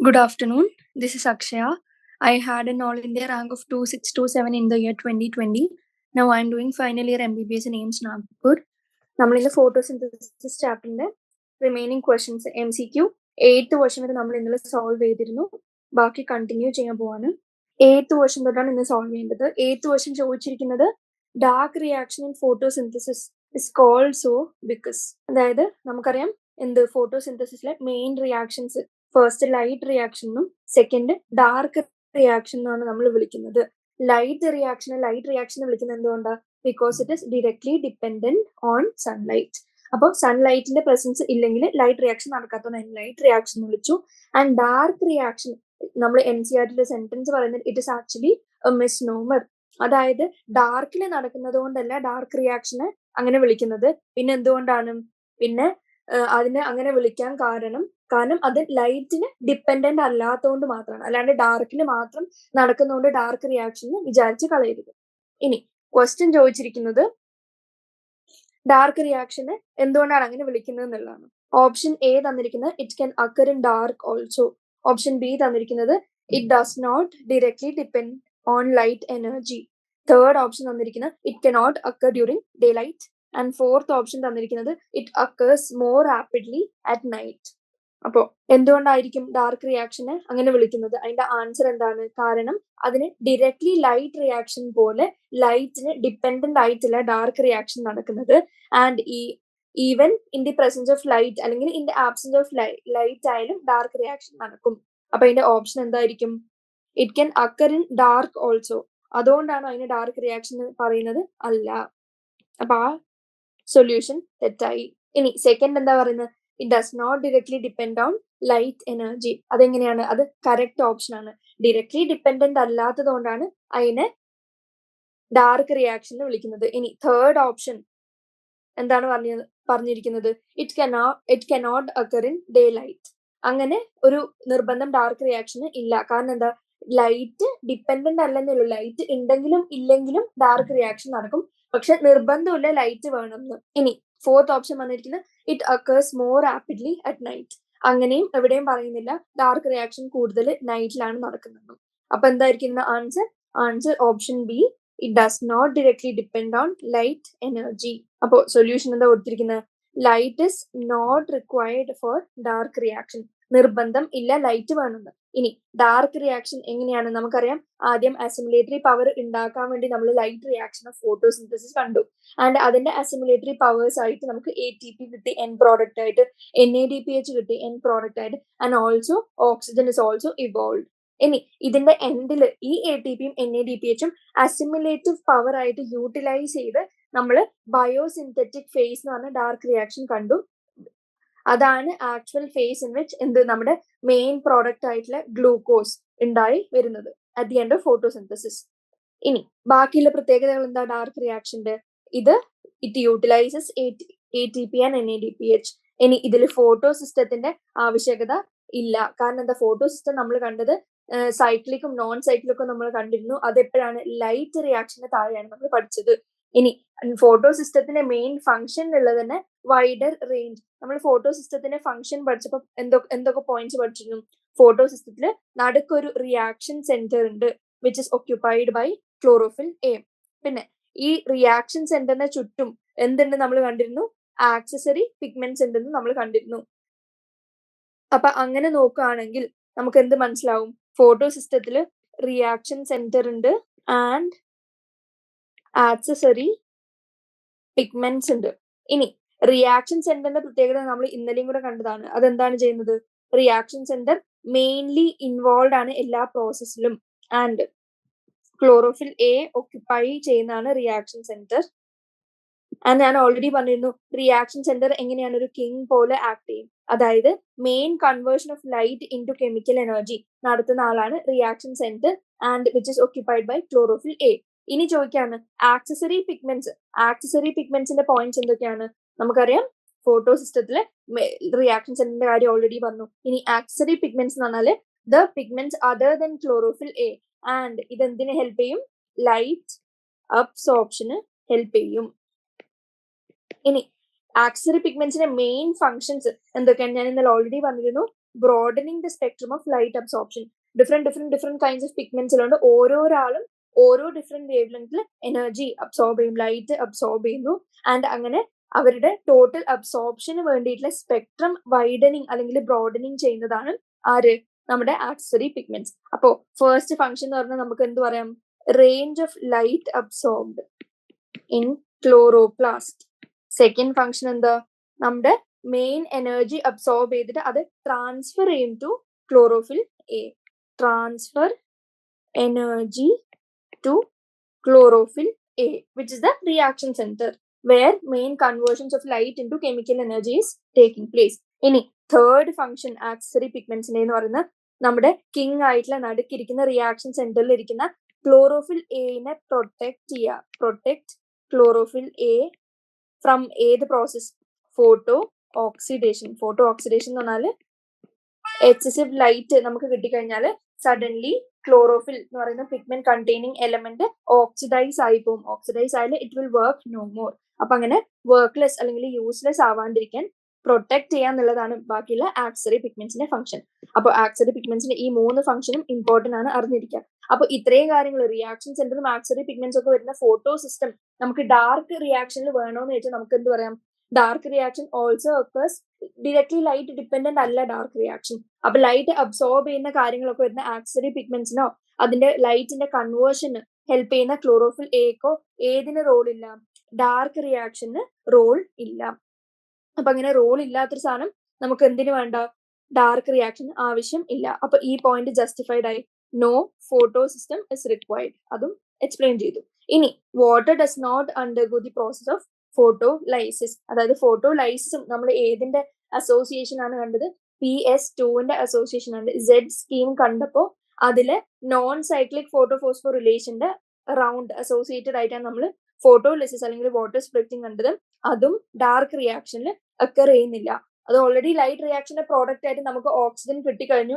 Good afternoon. This is Akshaya. I had an All India rank of 2627 in the year 2020. Now I am doing final year MBBS in AIMS Nagpur. നമ്മൾ ഇന്ന് photosynthesis ചാപ്റ്ററിന്റെ remaining questions MCQ 8th question വരെ നമ്മൾ ഇന്നലെ solve ചെയ്തിരുന്നു. ബാക്കി continue ചെയ്യാൻ പോവാണ്. 8th ക്വസ്റ്റ്യൻ തൊട്ടാണ് ഇന്ന് സോൾവ് ചെയ്യേണ്ടത്. 8th ക്വസ്റ്റ്യൻ ചോദിച്ചിരിക്കുന്നത് dark reaction in photosynthesis is called so because. അതായത് നമുക്കറിയാം എന്ത് ഫോട്ടോസിന്തസിസിലെ മെയിൻ റിയാക്ഷൻസ് ഫസ്റ്റ് ലൈറ്റ് റിയാക്ഷനും സെക്കൻഡ് ഡാർക്ക് റിയാക്ഷൻ എന്നാണ് നമ്മൾ വിളിക്കുന്നത്. ലൈറ്റ് റിയാക്ഷൻ വിളിക്കുന്നത് എന്തുകൊണ്ടാണ്? Because it is directly dependent on sunlight. അപ്പോൾ സൺലൈറ്റിന്റെ പ്രസൻസ് ഇല്ലെങ്കിൽ ലൈറ്റ് റിയാക്ഷൻ നടക്കാത്തതുകൊണ്ട് ലൈറ്റ് റിയാക്ഷൻ എന്ന് വിളിച്ചു. ആൻഡ് ഡാർക്ക് റിയാക്ഷൻ നമ്മൾ NCERTയുടെ സെന്റൻസ് പറയുന്നത് ഇറ്റ് ഇസ് ആക്ച്വലി മിസ്നോമർ. അതായത് ഡാർക്കിൽ നടക്കുന്നത് കൊണ്ടല്ല ഡാർക്ക് റിയാക്ഷനെ അങ്ങനെ വിളിക്കുന്നത്. പിന്നെ എന്തുകൊണ്ടാണ്? പിന്നെ അതിനെ അങ്ങനെ വിളിക്കാൻ കാരണം അത് ലൈറ്റിന് ഡിപ്പെൻഡന്റ് അല്ലാത്തതുകൊണ്ട് മാത്രമാണ്. അല്ലാണ്ട് ഡാർക്കിന് മാത്രം നടക്കുന്നതുകൊണ്ട് ഡാർക്ക് റിയാക്ഷൻ വിചാരിച്ച് കളയരുത്. ഇനി ക്വസ്റ്റ്യൻ ചോദിച്ചിരിക്കുന്നത് ഡാർക്ക് റിയാക്ഷനെ എന്തുകൊണ്ടാണ് അങ്ങനെ വിളിക്കുന്നത് എന്നുള്ളതാണ്. ഓപ്ഷൻ എ തന്നിരിക്കുന്നത് it can occur in dark also. Option B തന്നിരിക്കുന്നത് it does not directly depend on light energy. Third option തന്നിരിക്കുന്നത് it cannot occur during daylight. And fourth option തന്നിരിക്കുന്നത് it occurs more rapidly at night. അപ്പോ എന്തുകൊണ്ടായിരിക്കും dark റിയാക്ഷനെ അങ്ങനെ വിളിക്കുന്നത്? അതിന്റെ answer എന്താണ്? കാരണം അതിന് ഡയറക്ട്ലി ലൈറ്റ് റിയാക്ഷൻ പോലെ ലൈറ്റിന് ഡിപ്പെൻഡന്റ് ആയിട്ടില്ല ഡാർക്ക് റിയാക്ഷൻ നടക്കുന്നത്. And even in the presence of light അല്ലെങ്കിൽ in the absence of light ആയാലും ഡാർക്ക് റിയാക്ഷൻ നടക്കും. അപ്പൊ അതിന്റെ ഓപ്ഷൻ എന്തായിരിക്കും? It can occur in dark also. അതുകൊണ്ടാണ് അതിന് ഡാർക്ക് റിയാക്ഷൻ പറയുന്നത്? അല്ല. അപ്പൊ ആ സൊല്യൂഷൻ തെറ്റായി. ഇനി സെക്കൻഡ് എന്താ പറയുന്നത്? It does not directly depend on light energy. അതെങ്ങനെയാണ്? അത് കറക്റ്റ് ഓപ്ഷൻ ആണ്. ഡയറക്ട്ലി ഡിപ്പെൻഡന്റ് അല്ലാത്തത് കൊണ്ടാണ് അതിനെ ഡാർക്ക് റിയാക്ഷൻ എന്ന് വിളിക്കുന്നത്. ഇനി തേർഡ് ഓപ്ഷൻ എന്താണ് പറഞ്ഞിരിക്കുന്നത്? It cannot occur in day light. അങ്ങനെ ഒരു നിർബന്ധം ഡാർക്ക് റിയാക്ഷന് ഇല്ല. കാരണം എന്താ? Light dependent അല്ലെന്നുള്ളൂ. ലൈറ്റ് ഉണ്ടെങ്കിലും ഇല്ലെങ്കിലും ഡാർക്ക് റിയാക്ഷൻ നടക്കും. പക്ഷെ നിർബന്ധമില്ല ലൈറ്റ് വേണമെന്ന്. ഇനി ഫോർത്ത് ഓപ്ഷൻ വന്നിരിക്കുന്നത് it occurs more rapidly at night. അങ്ങനെയും എവിടെയും പറയുന്നില്ല ഡാർക്ക് റിയാക്ഷൻ കൂടുതൽ നൈറ്റിലാണ് നടക്കുന്നത്. അപ്പൊ എന്തായിരിക്കും answer option B, it does not directly depend on light energy. അപ്പോ സൊല്യൂഷൻ എന്താ കൊടുത്തിരിക്കുന്നത്? Light is not required for dark reaction. നിർബന്ധം ഇല്ല ലൈറ്റ് വേണമെന്ന്. ഇനി ഡാർക്ക് റിയാക്ഷൻ എങ്ങനെയാണ്? നമുക്കറിയാം ആദ്യം അസിമുലേറ്ററി പവർ ഉണ്ടാക്കാൻ വേണ്ടി നമ്മൾ ലൈറ്റ് റിയാക്ഷൻ ഓഫ് ഫോട്ടോസിന്തസിസ് കണ്ടു. ആൻഡ് അതിന്റെ അസിമുലേറ്ററി പവേഴ്സ് ആയിട്ട് നമുക്ക് ATP കിട്ടി എൻ പ്രോഡക്റ്റ് ആയിട്ട്, NADPH കിട്ടി എൻ പ്രോഡക്റ്റ് ആയിട്ട്, and also oxygen is also evolve. ഇനി ഇതിന്റെ എൻഡിൽ ഈ ATPയും NADPHും അസിമുലേറ്റീവ് പവർ ആയിട്ട് യൂട്ടിലൈസ് ചെയ്ത് നമ്മൾ ബയോസിന്തറ്റിക് ഫേസ് എന്ന് പറഞ്ഞ ഡാർക്ക് റിയാക്ഷൻ കണ്ടു. അതാണ് ആക്ച്വൽ ഫേസ് ഇൻ വിച്ച് നമ്മുടെ മെയിൻ പ്രോഡക്റ്റ് ആയിട്ടുള്ള ഗ്ലൂക്കോസ് ഉണ്ടായി വരുന്നത് at the end of photosynthesis. ഇനി ബാക്കിയുള്ള പ്രത്യേകതകൾ എന്താ ഡാർക്ക് റിയാക്ഷന്റെ? It utilises ATP and NADPH. ഇനി ഇതിൽ ഫോട്ടോ സിസ്റ്റത്തിന്റെ ആവശ്യകത ഇല്ല. കാരണം എന്താ? ഫോട്ടോ സിസ്റ്റം നമ്മൾ കണ്ടത് സൈക്ലിക്കും നോൺ സൈക്ലിക്കും നമ്മൾ കണ്ടിരുന്നു. അതെപ്പോഴാണ്? ലൈറ്റ് റിയാക്ഷന്റെ താഴെയാണ് നമ്മൾ പഠിച്ചത്. ഇനി ഫോട്ടോ സിസ്റ്റത്തിന്റെ മെയിൻ ഫംഗ്ഷൻ ഉള്ളത് തന്നെ വൈഡർ റേഞ്ച്. നമ്മൾ ഫോട്ടോ സിസ്റ്റത്തിന്റെ ഫംഗ്ഷൻ പഠിച്ചപ്പോൾ എന്തൊക്കെ പോയിന്റ്സ് പഠിച്ചിരുന്നു? ഫോട്ടോ സിസ്റ്റത്തിൽ നടുക്കൊരു റിയാക്ഷൻ സെന്റർ ഉണ്ട് which is occupied by chlorophyll A. പിന്നെ ഈ റിയാക്ഷൻ സെന്ററിന് ചുറ്റും എന്തുണ്ട് നമ്മൾ കണ്ടിരുന്നു? ആക്സസറി പിഗ്മെന്റ്സ് ഉണ്ടെന്ന് നമ്മൾ കണ്ടിരുന്നു. അപ്പൊ അങ്ങനെ നോക്കുകയാണെങ്കിൽ നമുക്ക് എന്ത് മനസ്സിലാവും? ഫോട്ടോ സിസ്റ്റത്തിൽ റിയാക്ഷൻ സെന്റർ ഉണ്ട് ആൻഡ് ആക്സസറി പിഗ്മെന്റ്സ് ഉണ്ട്. ഇനി റിയാക്ഷൻ സെന്ററിന്റെ പ്രത്യേകത നമ്മൾ ഇന്നലെയും കൂടെ കണ്ടതാണ്. അതെന്താണ് ചെയ്യുന്നത്? റിയാക്ഷൻ സെന്റർ മെയിൻലി ഇൻവോൾവ് ആണ് എല്ലാ പ്രോസസ്സിലും. ആൻഡ് ക്ലോറോഫിൽ A ഒക്യുപ്പൈ ചെയ്യുന്നതാണ് റിയാക്ഷൻ സെന്റർ. ആൻഡ് ഞാൻ ഓൾറെഡി പറഞ്ഞിരുന്നു റിയാക്ഷൻ സെന്റർ എങ്ങനെയാണ് ഒരു കിങ് പോലെ ആക്ട് ചെയ്യും. അതായത് main conversion of light into chemical energy നടത്തുന്ന ആളാണ് reaction centre and which is occupied by chlorophyll A. ഇനി ചോദിക്കാണ് ആക്സസറി പിഗ്മെന്റ്സിന്റെ പോയിന്റ്സ് എന്തൊക്കെയാണ്? നമുക്കറിയാം ഫോട്ടോ സിസ്റ്റത്തിലെ റിയാക്ഷൻ സെന്ററിന്റെ കാര്യം ഓൾറെഡി പറഞ്ഞു. ഇനി ആക്സസറി പിഗ്മെന്റ്സ് എന്ന് പറഞ്ഞാല് the pigments other than chlorophyll A. And ഇത് എന്തിനെ ഹെൽപ്പ് ചെയ്യും? ലൈറ്റ് അബ്സോർപ്ഷന് ഹെൽപ്പ് ചെയ്യും. ഇനി ആക്സസറി പിഗ്മെന്റ്സിന്റെ മെയിൻ ഫങ്ഷൻസ് എന്തൊക്കെയാണ്? ഞാൻ ഇന്നലെ ഓൾറെഡി പറഞ്ഞിരുന്നു. broadening the spectrum of light absorption. Different kinds of pigments ഉണ്ട്. ഓരോരാളും ഓരോ ഡിഫറെന്റ് വേവ് ലെങ്തിൽ എനർജി അബ്സോർബ് ചെയ്യും, ലൈറ്റ് അബ്സോർബ് ചെയ്യുന്നു. ആൻഡ് അങ്ങനെ അവരുടെ ടോട്ടൽ അബ്സോർപ്ഷന് വേണ്ടിയിട്ടുള്ള സ്പെക്ട്രം വൈഡനിങ് അല്ലെങ്കിൽ ബ്രോഡനിങ് ചെയ്യുന്നതാണ് ആര്, നമ്മുടെ ആക്സസറി പിഗ്മെന്റ്സ്. അപ്പോ ഫസ്റ്റ് ഫംഗ്ഷൻ എന്ന് പറഞ്ഞാൽ നമുക്ക് എന്ത് പറയാം, range of light absorbed in chloroplast. Second function എന്താ, നമ്മുടെ മെയിൻ എനർജി അബ്സോർബ് ചെയ്തിട്ട് അത് ട്രാൻസ്ഫർ ചെയ്യും to chlorophyll A. Transfer energy to chlorophyll A, which is the reaction center where main conversions of light into chemical energy is taking place. ഇനി third function accessory pigments എന്ന് പറയുന്നത് നമ്മുടെ king ആയിട്ടുള്ള നടുക്കിരിക്കുന്ന reaction സെന്ററിൽ ഇരിക്കുന്ന chlorophyll എനെ protect ചെയ്യുക. Protect chlorophyll A from ഏത് process, photo oxidation. Photo oxidation എന്ന് പറഞ്ഞാൽ എക്സസീവ് ലൈറ്റ് നമുക്ക് കിട്ടിക്കഴിഞ്ഞാൽ സഡൻലി ക്ലോറോഫിൽ എന്ന് പറയുന്ന പിഗ്മെന്റ് കണ്ടെയ്നിങ് എലമെന്റ് ഓക്സിഡൈസ് ആയി പോകും. ഓക്സിഡൈസ് ആയാൽ it will work no more. അപ്പൊ അങ്ങനെ വർക്ക്ലെസ് അല്ലെങ്കിൽ യൂസ്ലെസ് ആവാണ്ടിരിക്കാൻ പ്രൊട്ടക്ട് ചെയ്യാന്നുള്ളതാണ് ബാക്കിയുള്ള ആക്സറി പിഗ്മെന്റ്സിന്റെ ഫംഗ്ഷൻ. അപ്പോൾ ആക്സറി പിഗ്മെന്റ്സിന്റെ ഈ 3 ഫംഗ്ഷനും ഇമ്പോർട്ടന്റ് ആണ് അറിഞ്ഞിരിക്കുക. അപ്പൊ ഇത്രയും കാര്യങ്ങൾ റിയാക്ഷൻ സെന്ററും ആക്സറി പിഗ്മെന്റ്സ് ഒക്കെ വരുന്ന ഫോട്ടോ സിസ്റ്റം നമുക്ക് ഡാർക്ക് റിയാക്ഷനിൽ വേണോന്ന് വെച്ചാൽ നമുക്ക് എന്ത് പറയാം, dark reaction also occurs directly light dependent അല്ല ഡാർക്ക് റിയാക്ഷൻ. അപ്പൊ ലൈറ്റ് അബ്സോർബ് ചെയ്യുന്ന കാര്യങ്ങളൊക്കെ വരുന്ന ആക്സറി പിഗ്മെന്റ്സിനോ അതിന്റെ ലൈറ്റിന്റെ കൺവേർഷന് ഹെൽപ്പ് ചെയ്യുന്ന ക്ലോറോഫിൽ എക്കോ ഏതിന് റോൾ ഇല്ല, ഡാർക്ക് റിയാക്ഷന് റോൾ ഇല്ല. അപ്പൊ അങ്ങനെ റോൾ ഇല്ലാത്തൊരു സാധനം നമുക്ക് എന്തിനു വേണ്ട, ഡാർക്ക് റിയാക്ഷൻ ആവശ്യം ഇല്ല. അപ്പൊ ഈ പോയിന്റ് ജസ്റ്റിഫൈഡ് ആയി. No photo system is required, അതും എക്സ്പ്ലെയിൻ ചെയ്തു. ഇനി water does not undergo the process of photolysis. അതായത് ഫോട്ടോലൈസിസും നമ്മൾ ഏതിന്റെ അസോസിയേഷൻ ആണ് കണ്ടത്, PS2ന്റെ അസോസിയേഷൻ ആണ്. Z സ്കീം കണ്ടപ്പോ അതില് നോൺ സൈക്ലിക് ഫോട്ടോഫോസ്ഫോറിലേഷന്റെ റൗണ്ട് അസോസിയേറ്റഡ് ആയിട്ടാണ് നമ്മൾ ഫോട്ടോലിസിസ് അല്ലെങ്കിൽ വാട്ടർ സ്പ്ലിറ്റിംഗ് കണ്ടത്. അതും ഡാർക്ക് റിയാക്ഷനിൽ അക്കർ ചെയ്യുന്നില്ല. അത് ഓൾറെഡി ലൈറ്റ് റിയാക്ഷന്റെ പ്രോഡക്റ്റ് ആയിട്ട് നമുക്ക് ഓക്സിജൻ കിട്ടിക്കഴിഞ്ഞു,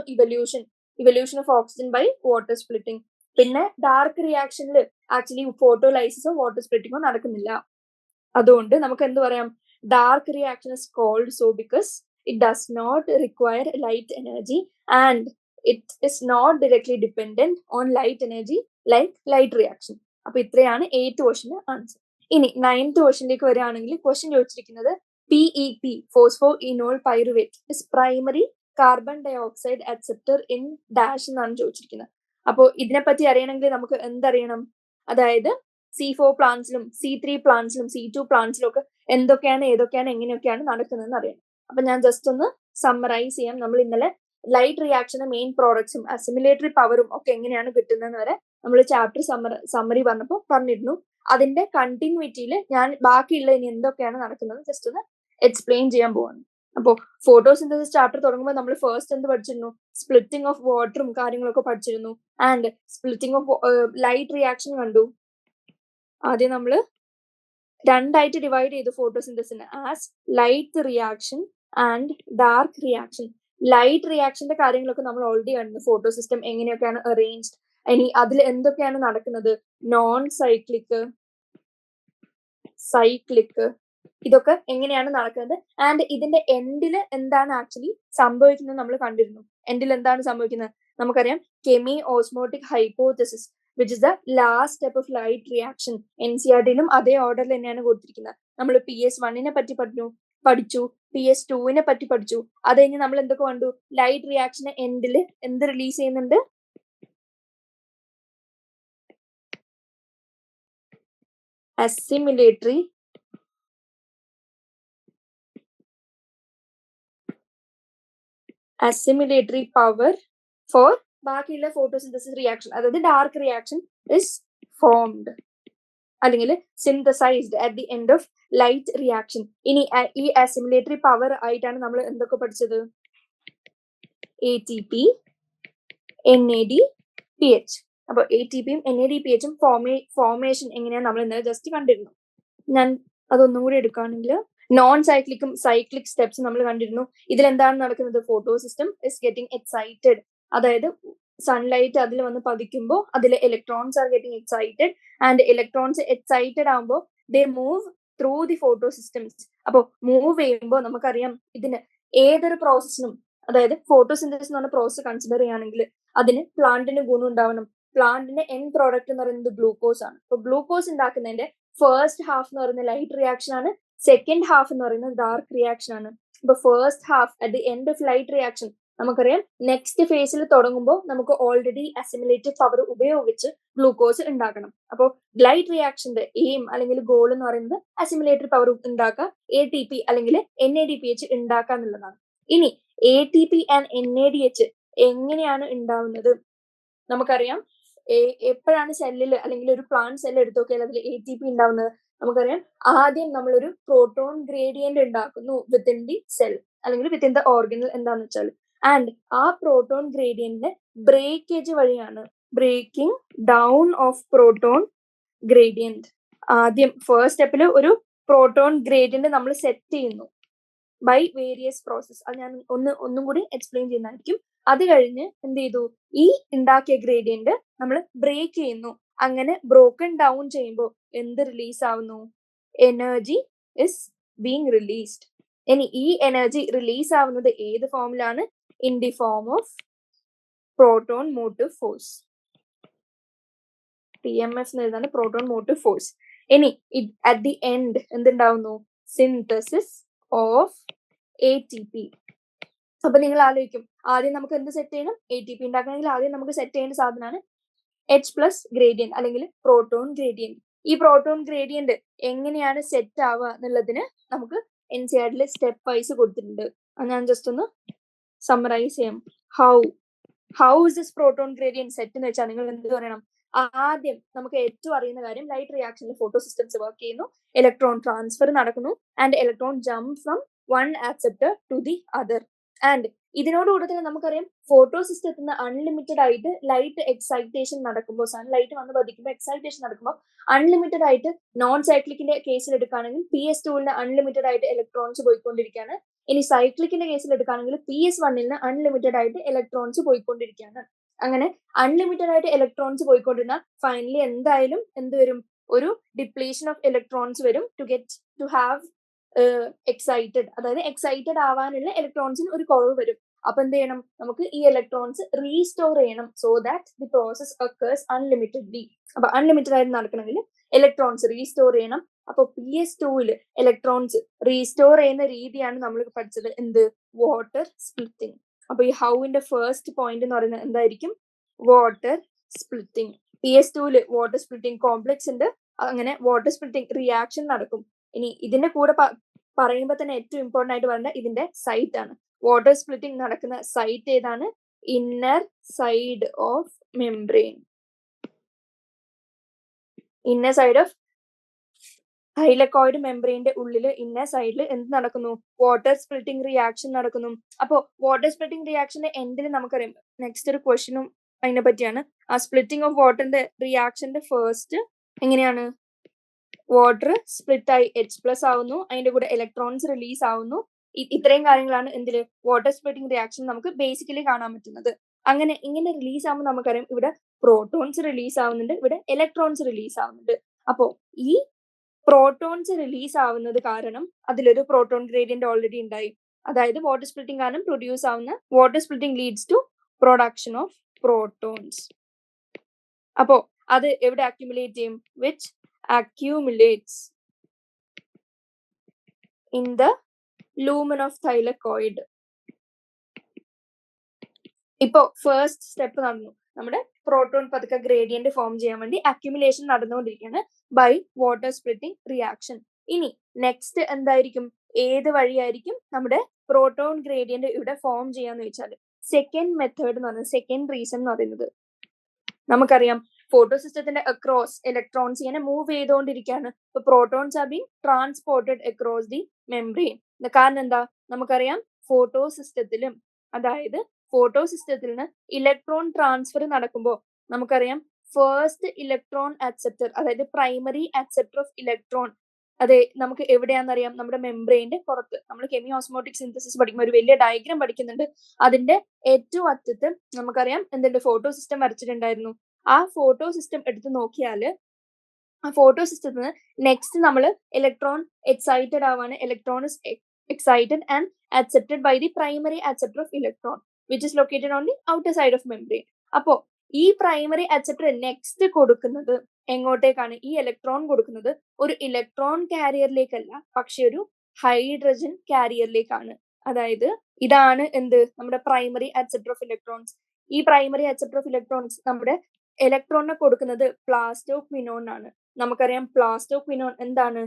evolution of oxygen by water splitting. പിന്നെ ഡാർക്ക് റിയാക്ഷനിൽ ആക്ച്വലി ഫോട്ടോലൈസിസോ വാട്ടർ സ്പ്ലിറ്റിംഗോ നടക്കുന്നില്ല. അതുകൊണ്ട് നമുക്ക് എന്ത് പറയാം, dark reaction is called so because it does not require light energy and it is not directly dependent on light energy like light reaction. അപ്പൊ ഇത്രയാണ് 8th ക്വസ്റ്റിന്റെ ആൻസർ. ഇനി 9th ക്വസ്റ്റിലേക്ക് വരികയാണെങ്കിൽ ക്വസ്റ്റ്യൻ ചോദിച്ചിരിക്കുന്നത് PEP phospho enol pyruvate is primary carbon dioxide acceptor in dash എന്നാണ് ചോദിച്ചിരിക്കുന്നത്. അപ്പോൾ ഇതിനെപ്പറ്റി അറിയണമെങ്കിൽ നമുക്ക് എന്തറിയണം, അതായത് C4 പ്ലാന്റ്സിലും C3 പ്ലാന്റ്സിലും C2 പ്ലാന്റ്സിലും ഒക്കെ എന്തൊക്കെയാണ് ഏതൊക്കെയാണ് എങ്ങനെയൊക്കെയാണ് നടക്കുന്നതെന്ന് അറിയണം. അപ്പൊ ഞാൻ ജസ്റ്റ് ഒന്ന് സമ്മറൈസ് ചെയ്യാം. നമ്മൾ ഇന്നലെ ലൈറ്റ് റിയാക്ഷന്റെ മെയിൻ പ്രോഡക്ട്സും അസിമിലേറ്ററി പവറും ഒക്കെ എങ്ങനെയാണ് കിട്ടുന്നതെന്ന് വരെ നമ്മൾ ചാപ്റ്റർ സമ്മറി പറഞ്ഞപ്പോൾ പറഞ്ഞിരുന്നു. അതിന്റെ കണ്ടിന്യൂറ്റിയിൽ ഞാൻ ബാക്കിയുള്ള ഇനി എന്തൊക്കെയാണ് നടക്കുന്നത് ജസ്റ്റ് ഒന്ന് എക്സ്പ്ലെയിൻ ചെയ്യാൻ പോവാണ്. അപ്പോൾ ഫോട്ടോസിന്തസിസ് ചാപ്റ്റർ തുടങ്ങുമ്പോൾ നമ്മൾ ഫസ്റ്റ് എന്ത് പഠിച്ചിരുന്നു, സ്പ്ലിറ്റിംഗ് ഓഫ് വാട്ടറും കാര്യങ്ങളൊക്കെ പഠിച്ചിരുന്നു. And splitting of light reaction കണ്ടു. ആദ്യം നമ്മൾ രണ്ടായിട്ട് ഡിവൈഡ് ചെയ്തു ഫോട്ടോസിന്തസിനെ, as light reaction and dark reaction. Light റിയാക്ഷന്റെ കാര്യങ്ങളൊക്കെ നമ്മൾ ഓൾറെഡി കണ്ടു, ഫോട്ടോ സിസ്റ്റം എങ്ങനെയൊക്കെയാണ് അറേഞ്ച്ഡ്, ഇനി അതിൽ എന്തൊക്കെയാണ് നടക്കുന്നത്, നോൺ സൈക്ലിക്, സൈക്ലിക്, ഇതൊക്കെ എങ്ങനെയാണ് നടക്കുന്നത്. ആൻഡ് ഇതിന്റെ എൻഡില് എന്താണ് ആക്ച്വലി സംഭവിക്കുന്നത് നമ്മൾ കണ്ടിരുന്നു. എൻഡിൽ എന്താണ് സംഭവിക്കുന്നത് നമുക്കറിയാം, chemiosmotic hypothesis which is the last step of light reaction. NCERT-ലും അതേ ഓർഡറിൽ തന്നെയാണ് കൊടുത്തിരിക്കുന്നത്. നമ്മൾ PS1 പറ്റി പഠിച്ചു, PS2 പറ്റി പഠിച്ചു. അത് കഴിഞ്ഞ് നമ്മൾ എന്തൊക്കെ കണ്ടു, ലൈറ്റ് റിയാക്ഷന് എൻഡിൽ എന്ത് റിലീസ് ചെയ്യുന്നുണ്ട്, അസിമിലേറ്ററി പവർ ഫോർ ബാക്കിയുള്ള ഫോട്ടോസിന്തസിസ് റിയാക്ഷൻ, അതായത് ഡാർക്ക് റിയാക്ഷൻ ഇസ് ഫോംഡ് അല്ലെങ്കിൽ synthesised at the end of light reaction. ഇനി ഈ അസിമിലേറ്ററി പവർ ആയിട്ടാണ് നമ്മൾ എന്തൊക്കെ പഠിച്ചത്, ATP, NAD, PH. അപ്പൊ ATPയും NAD, PHും ഫോർമേഷൻ എങ്ങനെയാണ് നമ്മൾ ഇന്നലെ ജസ്റ്റ് കണ്ടിരുന്നു. ഞാൻ അതൊന്നും കൂടി എടുക്കുകയാണെങ്കിൽ നോൺ സൈക്ലിക്കും സൈക്ലിക് സ്റ്റെപ്സ് നമ്മൾ കണ്ടിരുന്നു. ഇതിലെന്താണ് നടക്കുന്നത്, photo system is getting excited, അതായത് സൺലൈറ്റ് അതിൽ വന്ന് പതിക്കുമ്പോൾ അതിലെ electrons are getting excited and electrons excited ആകുമ്പോൾ they move through the photosystems. അപ്പോൾ മൂവ് ചെയ്യുമ്പോൾ നമുക്കറിയാം ഇതിന് ഏതൊരു പ്രോസസ്സിനും അതായത് ഫോട്ടോസിന്തസിസ് എന്ന് പറഞ്ഞ പ്രോസസ് കൺസിഡർ ചെയ്യുകയാണെങ്കിൽ അതിന് പ്ലാന്റിന് ഗുണം ഉണ്ടാവണം. പ്ലാന്റിന്റെ എൻഡ് പ്രോഡക്റ്റ് എന്ന് പറയുന്നത് ഗ്ലൂക്കോസ് ആണ്. അപ്പൊ ഗ്ലൂക്കോസ് ഉണ്ടാക്കുന്നതിന്റെ ഫസ്റ്റ് ഹാഫ് എന്ന് പറയുന്നത് ലൈറ്റ് റിയാക്ഷൻ ആണ്, സെക്കൻഡ് ഹാഫ് എന്ന് പറയുന്നത് ഡാർക്ക് റിയാക്ഷൻ ആണ്. ഇപ്പൊ first half at the end of light reaction നമുക്കറിയാം നെക്സ്റ്റ് ഫേസിൽ തുടങ്ങുമ്പോൾ നമുക്ക് ഓൾറെഡി അസിമുലേറ്റഡ് പവർ ഉപയോഗിച്ച് ഗ്ലൂക്കോസ് ഉണ്ടാക്കണം. അപ്പോൾ ലൈറ്റ് റിയാക്ഷന്റെ എയിം അല്ലെങ്കിൽ ഗോൾ എന്ന് പറയുന്നത് അസിമുലേറ്റഡ് പവർ ഉണ്ടാക്കുക, ATP അല്ലെങ്കിൽ NADPH ഉണ്ടാക്കുക എന്നുള്ളതാണ്. ഇനി ATP ആൻഡ് NADH എങ്ങനെയാണ് ഉണ്ടാവുന്നത്? നമുക്കറിയാം എപ്പോഴാണ് സെല്ലിൽ അല്ലെങ്കിൽ ഒരു പ്ലാന്റ് സെൽ എടുത്തു നോക്കിയാൽ അതിൽ ATP ഉണ്ടാവുന്നത്? നമുക്കറിയാം ആദ്യം നമ്മളൊരു പ്രോട്ടോൺ ഗ്രേഡിയന്റ് ഉണ്ടാക്കുന്നു വിത്തിൻ ദി സെൽ അല്ലെങ്കിൽ വിത്തിൻ ദ ഓർഗനൽ. എന്താന്ന് വെച്ചാൽ ആൻഡ് ആ പ്രോട്ടോൺ ഗ്രേഡിയന്റിന്റെ ബ്രേക്കേജ് വഴിയാണ്, breaking down of proton gradient. ആദ്യം ഫസ്റ്റ് സ്റ്റെപ്പിൽ ഒരു പ്രോട്ടോൺ ഗ്രേഡിയന്റ് നമ്മൾ സെറ്റ് ചെയ്യുന്നു ബൈ വേരിയസ് പ്രോസസ്. അത് ഞാൻ ഒന്നും കൂടി എക്സ്പ്ലെയിൻ ചെയ്യുന്നതായിരിക്കും. അത് കഴിഞ്ഞ് എന്ത് ചെയ്തു, ഈ ഉണ്ടാക്കിയ ഗ്രേഡിയന്റ് നമ്മൾ ബ്രേക്ക് ചെയ്യുന്നു. അങ്ങനെ ബ്രോക്കൺ ഡൗൺ ചെയ്യുമ്പോൾ എന്ത് റിലീസ് ആവുന്നു? Energy is being released. ഇനി ഈ എനർജി റിലീസ് ആവുന്നത് ഏത് ഫോമിലാണ്? In the form of proton motive force. PMF എന്ന് എഴുതാണ് പ്രോട്ടോൺ മോട്ടീവ് ഫോഴ്സ്. ഇനി അറ്റ് ദി എൻഡ് എന്തുണ്ടാവുന്നു? Synthesis of ATP. അപ്പൊ നിങ്ങൾ ആലോചിക്കും, ആദ്യം നമുക്ക് എന്ത് സെറ്റ് ചെയ്യണം? ATP ഉണ്ടാക്കണമെങ്കിൽ ആദ്യം നമുക്ക് സെറ്റ് ചെയ്യേണ്ട സാധനമാണ് H+ ഗ്രേഡിയന്റ് അല്ലെങ്കിൽ പ്രോട്ടോൺ ഗ്രേഡിയന്റ്. ഈ പ്രോട്ടോൺ ഗ്രേഡിയന്റ് എങ്ങനെയാണ് സെറ്റ് ആവുക എന്നുള്ളതിന് നമുക്ക് NCERT സ്റ്റെപ്പ് വൈസ് കൊടുത്തിട്ടുണ്ട്. ഞാൻ ജസ്റ്റ് ഒന്ന് സമ്മറൈസ് ചെയ്യാം. How is this proton gradient set എന്ന് വെച്ചാൽ നിങ്ങൾ എന്ത് പറയണം? ആദ്യം നമുക്ക് ഏറ്റവും അറിയുന്ന കാര്യം ലൈറ്റ് റിയാക്ഷനിൽ ഫോട്ടോ സിസ്റ്റംസ് വർക്ക് ചെയ്യുന്നു, ഇലക്ട്രോൺ ട്രാൻസ്ഫർ നടക്കുന്നു and electron jump from one acceptor to the other. And ഇതിനോടുകൂടെ തന്നെ നമുക്കറിയാം ഫോട്ടോ സിസ്റ്റത്തിൽ നിന്ന് അൺലിമിറ്റഡ് ആയിട്ട് ലൈറ്റ് എക്സൈറ്റേഷൻ നടക്കുമ്പോൾ, സൺലൈറ്റ് വന്ന് പതിക്കുമ്പോൾ എക്സൈറ്റേഷൻ നടക്കുമ്പോൾ അൺലിമിറ്റഡ് ആയിട്ട് നോൺ സൈക്ലിക്കിന്റെ കേസിൽ എടുക്കുകയാണെങ്കിൽ PS2 അൺലിമിറ്റഡ് ആയിട്ട് ഇലക്ട്രോൺസ് പോയിക്കൊണ്ടിരിക്കുകയാണ്. ഇനി സൈക്ലിക്കിന്റെ കേസിൽ എടുക്കുകയാണെങ്കിൽ PS1 അൺലിമിറ്റഡ് ആയിട്ട് ഇലക്ട്രോൺസ് പോയിക്കൊണ്ടിരിക്കുകയാണ്. അങ്ങനെ അൺലിമിറ്റഡ് ആയിട്ട് ഇലക്ട്രോൺസ് പോയിക്കൊണ്ടിരുന്ന ഫൈനലി എന്തായാലും എന്ത് വരും? ഒരു ഡിപ്ലീഷൻ ഓഫ് ഇലക്ട്രോൺസ് വരും ടു ഹാവ് എക്സൈറ്റഡ്. അതായത് എക്സൈറ്റഡ് ആവാനുള്ള ഇലക്ട്രോൺസിന് ഒരു കുറവ് വരും. അപ്പൊ എന്ത് ചെയ്യണം? നമുക്ക് ഈ ഇലക്ട്രോൺസ് റീസ്റ്റോർ ചെയ്യണം so that the process occurs unlimitedly. അപ്പൊ അൺലിമിറ്റഡ് ആയിട്ട് നടക്കണമെങ്കിൽ ഇലക്ട്രോൺസ് റീസ്റ്റോർ ചെയ്യണം. അപ്പൊ PS2 ഇലക്ട്രോൺസ് റീസ്റ്റോർ ചെയ്യുന്ന രീതിയാണ് നമ്മൾ പഠിച്ചത്, എന്ത്? Water splitting. അപ്പൊ ഈ ഹൗവിന്റെ ഫസ്റ്റ് പോയിന്റ് എന്ന് പറയുന്നത് എന്തായിരിക്കും? Water splitting. PS2 water splitting complex ഉണ്ട്. അങ്ങനെ വാട്ടർ സ്പ്ലിറ്റിംഗ് റിയാക്ഷൻ നടക്കും. ഇനി ഇതിന്റെ കൂടെ പറയുമ്പോൾ തന്നെ ഏറ്റവും ഇമ്പോർട്ടന്റ് ആയിട്ട് പറയുന്നത് ഇതിന്റെ സൈറ്റ് ആണ്. വാട്ടർ സ്പ്ലിറ്റിംഗ് നടക്കുന്ന സൈറ്റ് ഏതാണ്? Inner side of membrane. Inner side of thylakoid മെംബ്രെയിന്റെ ഉള്ളില് ഇന്നർ സൈഡിൽ എന്ത് നടക്കുന്നു? വാട്ടർ സ്പ്ലിറ്റിംഗ് റിയാക്ഷൻ നടക്കുന്നു. അപ്പോ വാട്ടർ സ്പ്ലിറ്റിംഗ് റിയാക്ഷന്റെ എൻഡിൽ നമുക്കറിയാം നെക്സ്റ്റ് ഒരു ക്വസ്റ്റ്യനും അതിനെ പറ്റിയാണ്. ആ സ്പ്ലിറ്റിംഗ് ഓഫ് വാട്ടറിന്റെ റിയാക്ഷന്റെ ഫസ്റ്റ് എങ്ങനെയാണ്? വാട്ടർ സ്പ്ലിറ്റ് ആയി H+ ആവുന്നു, അതിന്റെ കൂടെ ഇലക്ട്രോൺസ് റിലീസ് ആവുന്നു. ഇത്രയും കാര്യങ്ങളാണ് എന്തില്? വാട്ടർ സ്പ്ലിറ്റിംഗ് റിയാക്ഷൻ നമുക്ക് ബേസിക്കലി കാണാൻ പറ്റുന്നത്. അങ്ങനെ ഇങ്ങനെ റിലീസ് ആവുമ്പോൾ നമുക്കറിയാം ഇവിടെ പ്രോട്ടോൺസ് റിലീസ് ആവുന്നുണ്ട്, ഇവിടെ ഇലക്ട്രോൺസ് റിലീസ് ആവുന്നുണ്ട്. അപ്പോ ഈ പ്രോട്ടോൺസ് റിലീസ് ആവുന്നത് കാരണം അതിലൊരു പ്രോട്ടോൺ ഗ്രേഡിയന്റ് ഓൾറെഡി ഉണ്ടായി. അതായത് വാട്ടർ സ്പ്ലിറ്റിംഗ് കാരണം പ്രൊഡ്യൂസ് ആവുന്ന water splitting leads to production of protons. അപ്പോ അത് എവിടെ അക്യുമുലേറ്റ് ചെയ്യും? Which accumulates in the lumen of thylakoid. ഇപ്പോ ഫസ്റ്റ് സ്റ്റെപ്പ് നടന്നു, നമ്മുടെ പ്രോട്ടോൺ പതുക്കെ ഗ്രേഡിയന്റ് ഫോം ചെയ്യാൻ വേണ്ടി അക്യുമുലേഷൻ നടന്നുകൊണ്ടിരിക്കുകയാണ് ബൈ വാട്ടർ സ്പ്ലിറ്റിംഗ് റിയാക്ഷൻ. ഇനി നെക്സ്റ്റ് എന്തായിരിക്കും? ഏത് വഴിയായിരിക്കും നമ്മുടെ പ്രോട്ടോൺ ഗ്രേഡിയന്റ് ഇവിടെ ഫോം ചെയ്യാന്ന് വെച്ചാൽ സെക്കൻഡ് മെത്തേഡ് എന്ന് പറയുന്നത്, സെക്കൻഡ് റീസൺ എന്ന് പറയുന്നത് നമുക്കറിയാം ഫോട്ടോ സിസ്റ്റത്തിന്റെ അക്രോസ് ഇലക്ട്രോൺസ് ഇങ്ങനെ മൂവ് ചെയ്തുകൊണ്ടിരിക്കുകയാണ്. ഇപ്പൊ protons are being transported across the membrane. കാരണം എന്താ? നമുക്കറിയാം ഫോട്ടോ സിസ്റ്റത്തിലും, അതായത് ഫോട്ടോ സിസ്റ്റത്തിൽ നിന്ന് ഇലക്ട്രോൺ ട്രാൻസ്ഫർ നടക്കുമ്പോൾ നമുക്കറിയാം ഫസ്റ്റ് ഇലക്ട്രോൺ അക്സെപ്റ്റർ, അതായത് പ്രൈമറി അക്സെപ്റ്റർ ഓഫ് ഇലക്ട്രോൺ, അതെ നമുക്ക് എവിടെയാണെന്നറിയാം? നമ്മുടെ മെംബ്രെയിന്റെ പുറത്ത്. നമ്മൾ കെമി ഓസ്മോട്ടിക് സിന്തസിസ് പഠിക്കുമ്പോൾ ഒരു വലിയ ഡയഗ്രാം പഠിക്കുന്നുണ്ട്. അതിന്റെ ഏറ്റവും അറ്റത്ത് നമുക്കറിയാം എന്തുണ്ട്? ഫോട്ടോ സിസ്റ്റം വരച്ചിട്ടുണ്ടായിരുന്നു. ആ ഫോട്ടോ സിസ്റ്റം എടുത്ത് നോക്കിയാൽ ആ ഫോട്ടോ സിസ്റ്റത്തിൽ നിന്ന് നെക്സ്റ്റ് നമ്മൾ ഇലക്ട്രോൺ എക്സൈറ്റഡ് ആവാണ്. Electron is excited and accepted by the primary acceptor of electron which is located on the outer side of membrane. അപ്പോ ഈ പ്രൈമറി അക്സെപ്റ്റർ നെക്സ്റ്റ് കൊടുക്കുന്നത് എങ്ങോട്ടേക്കാണ്? ഈ ഇലക്ട്രോൺ കൊടുക്കുന്നത് ഒരു ഇലക്ട്രോൺ കാരിയറിലേക്കല്ല, പക്ഷെ ഒരു ഹൈഡ്രജൻ കാരിയറിലേക്കാണ്. അതായത് ഇതാണ് എന്ത്? നമ്മുടെ പ്രൈമറി അക്സെപ്റ്റർ ഓഫ് ഇലക്ട്രോൺസ്. ഈ പ്രൈമറി അക്സെപ്റ്റർ ഓഫ് ഇലക്ട്രോൺസ് നമ്മുടെ ഇലക്ട്രോണിനെ കൊടുക്കുന്നത് പ്ലാസ്റ്റോക്വിനോൺ ആണ്. നമുക്കറിയാം പ്ലാസ്റ്റോക്വിനോൺ എന്താണ്?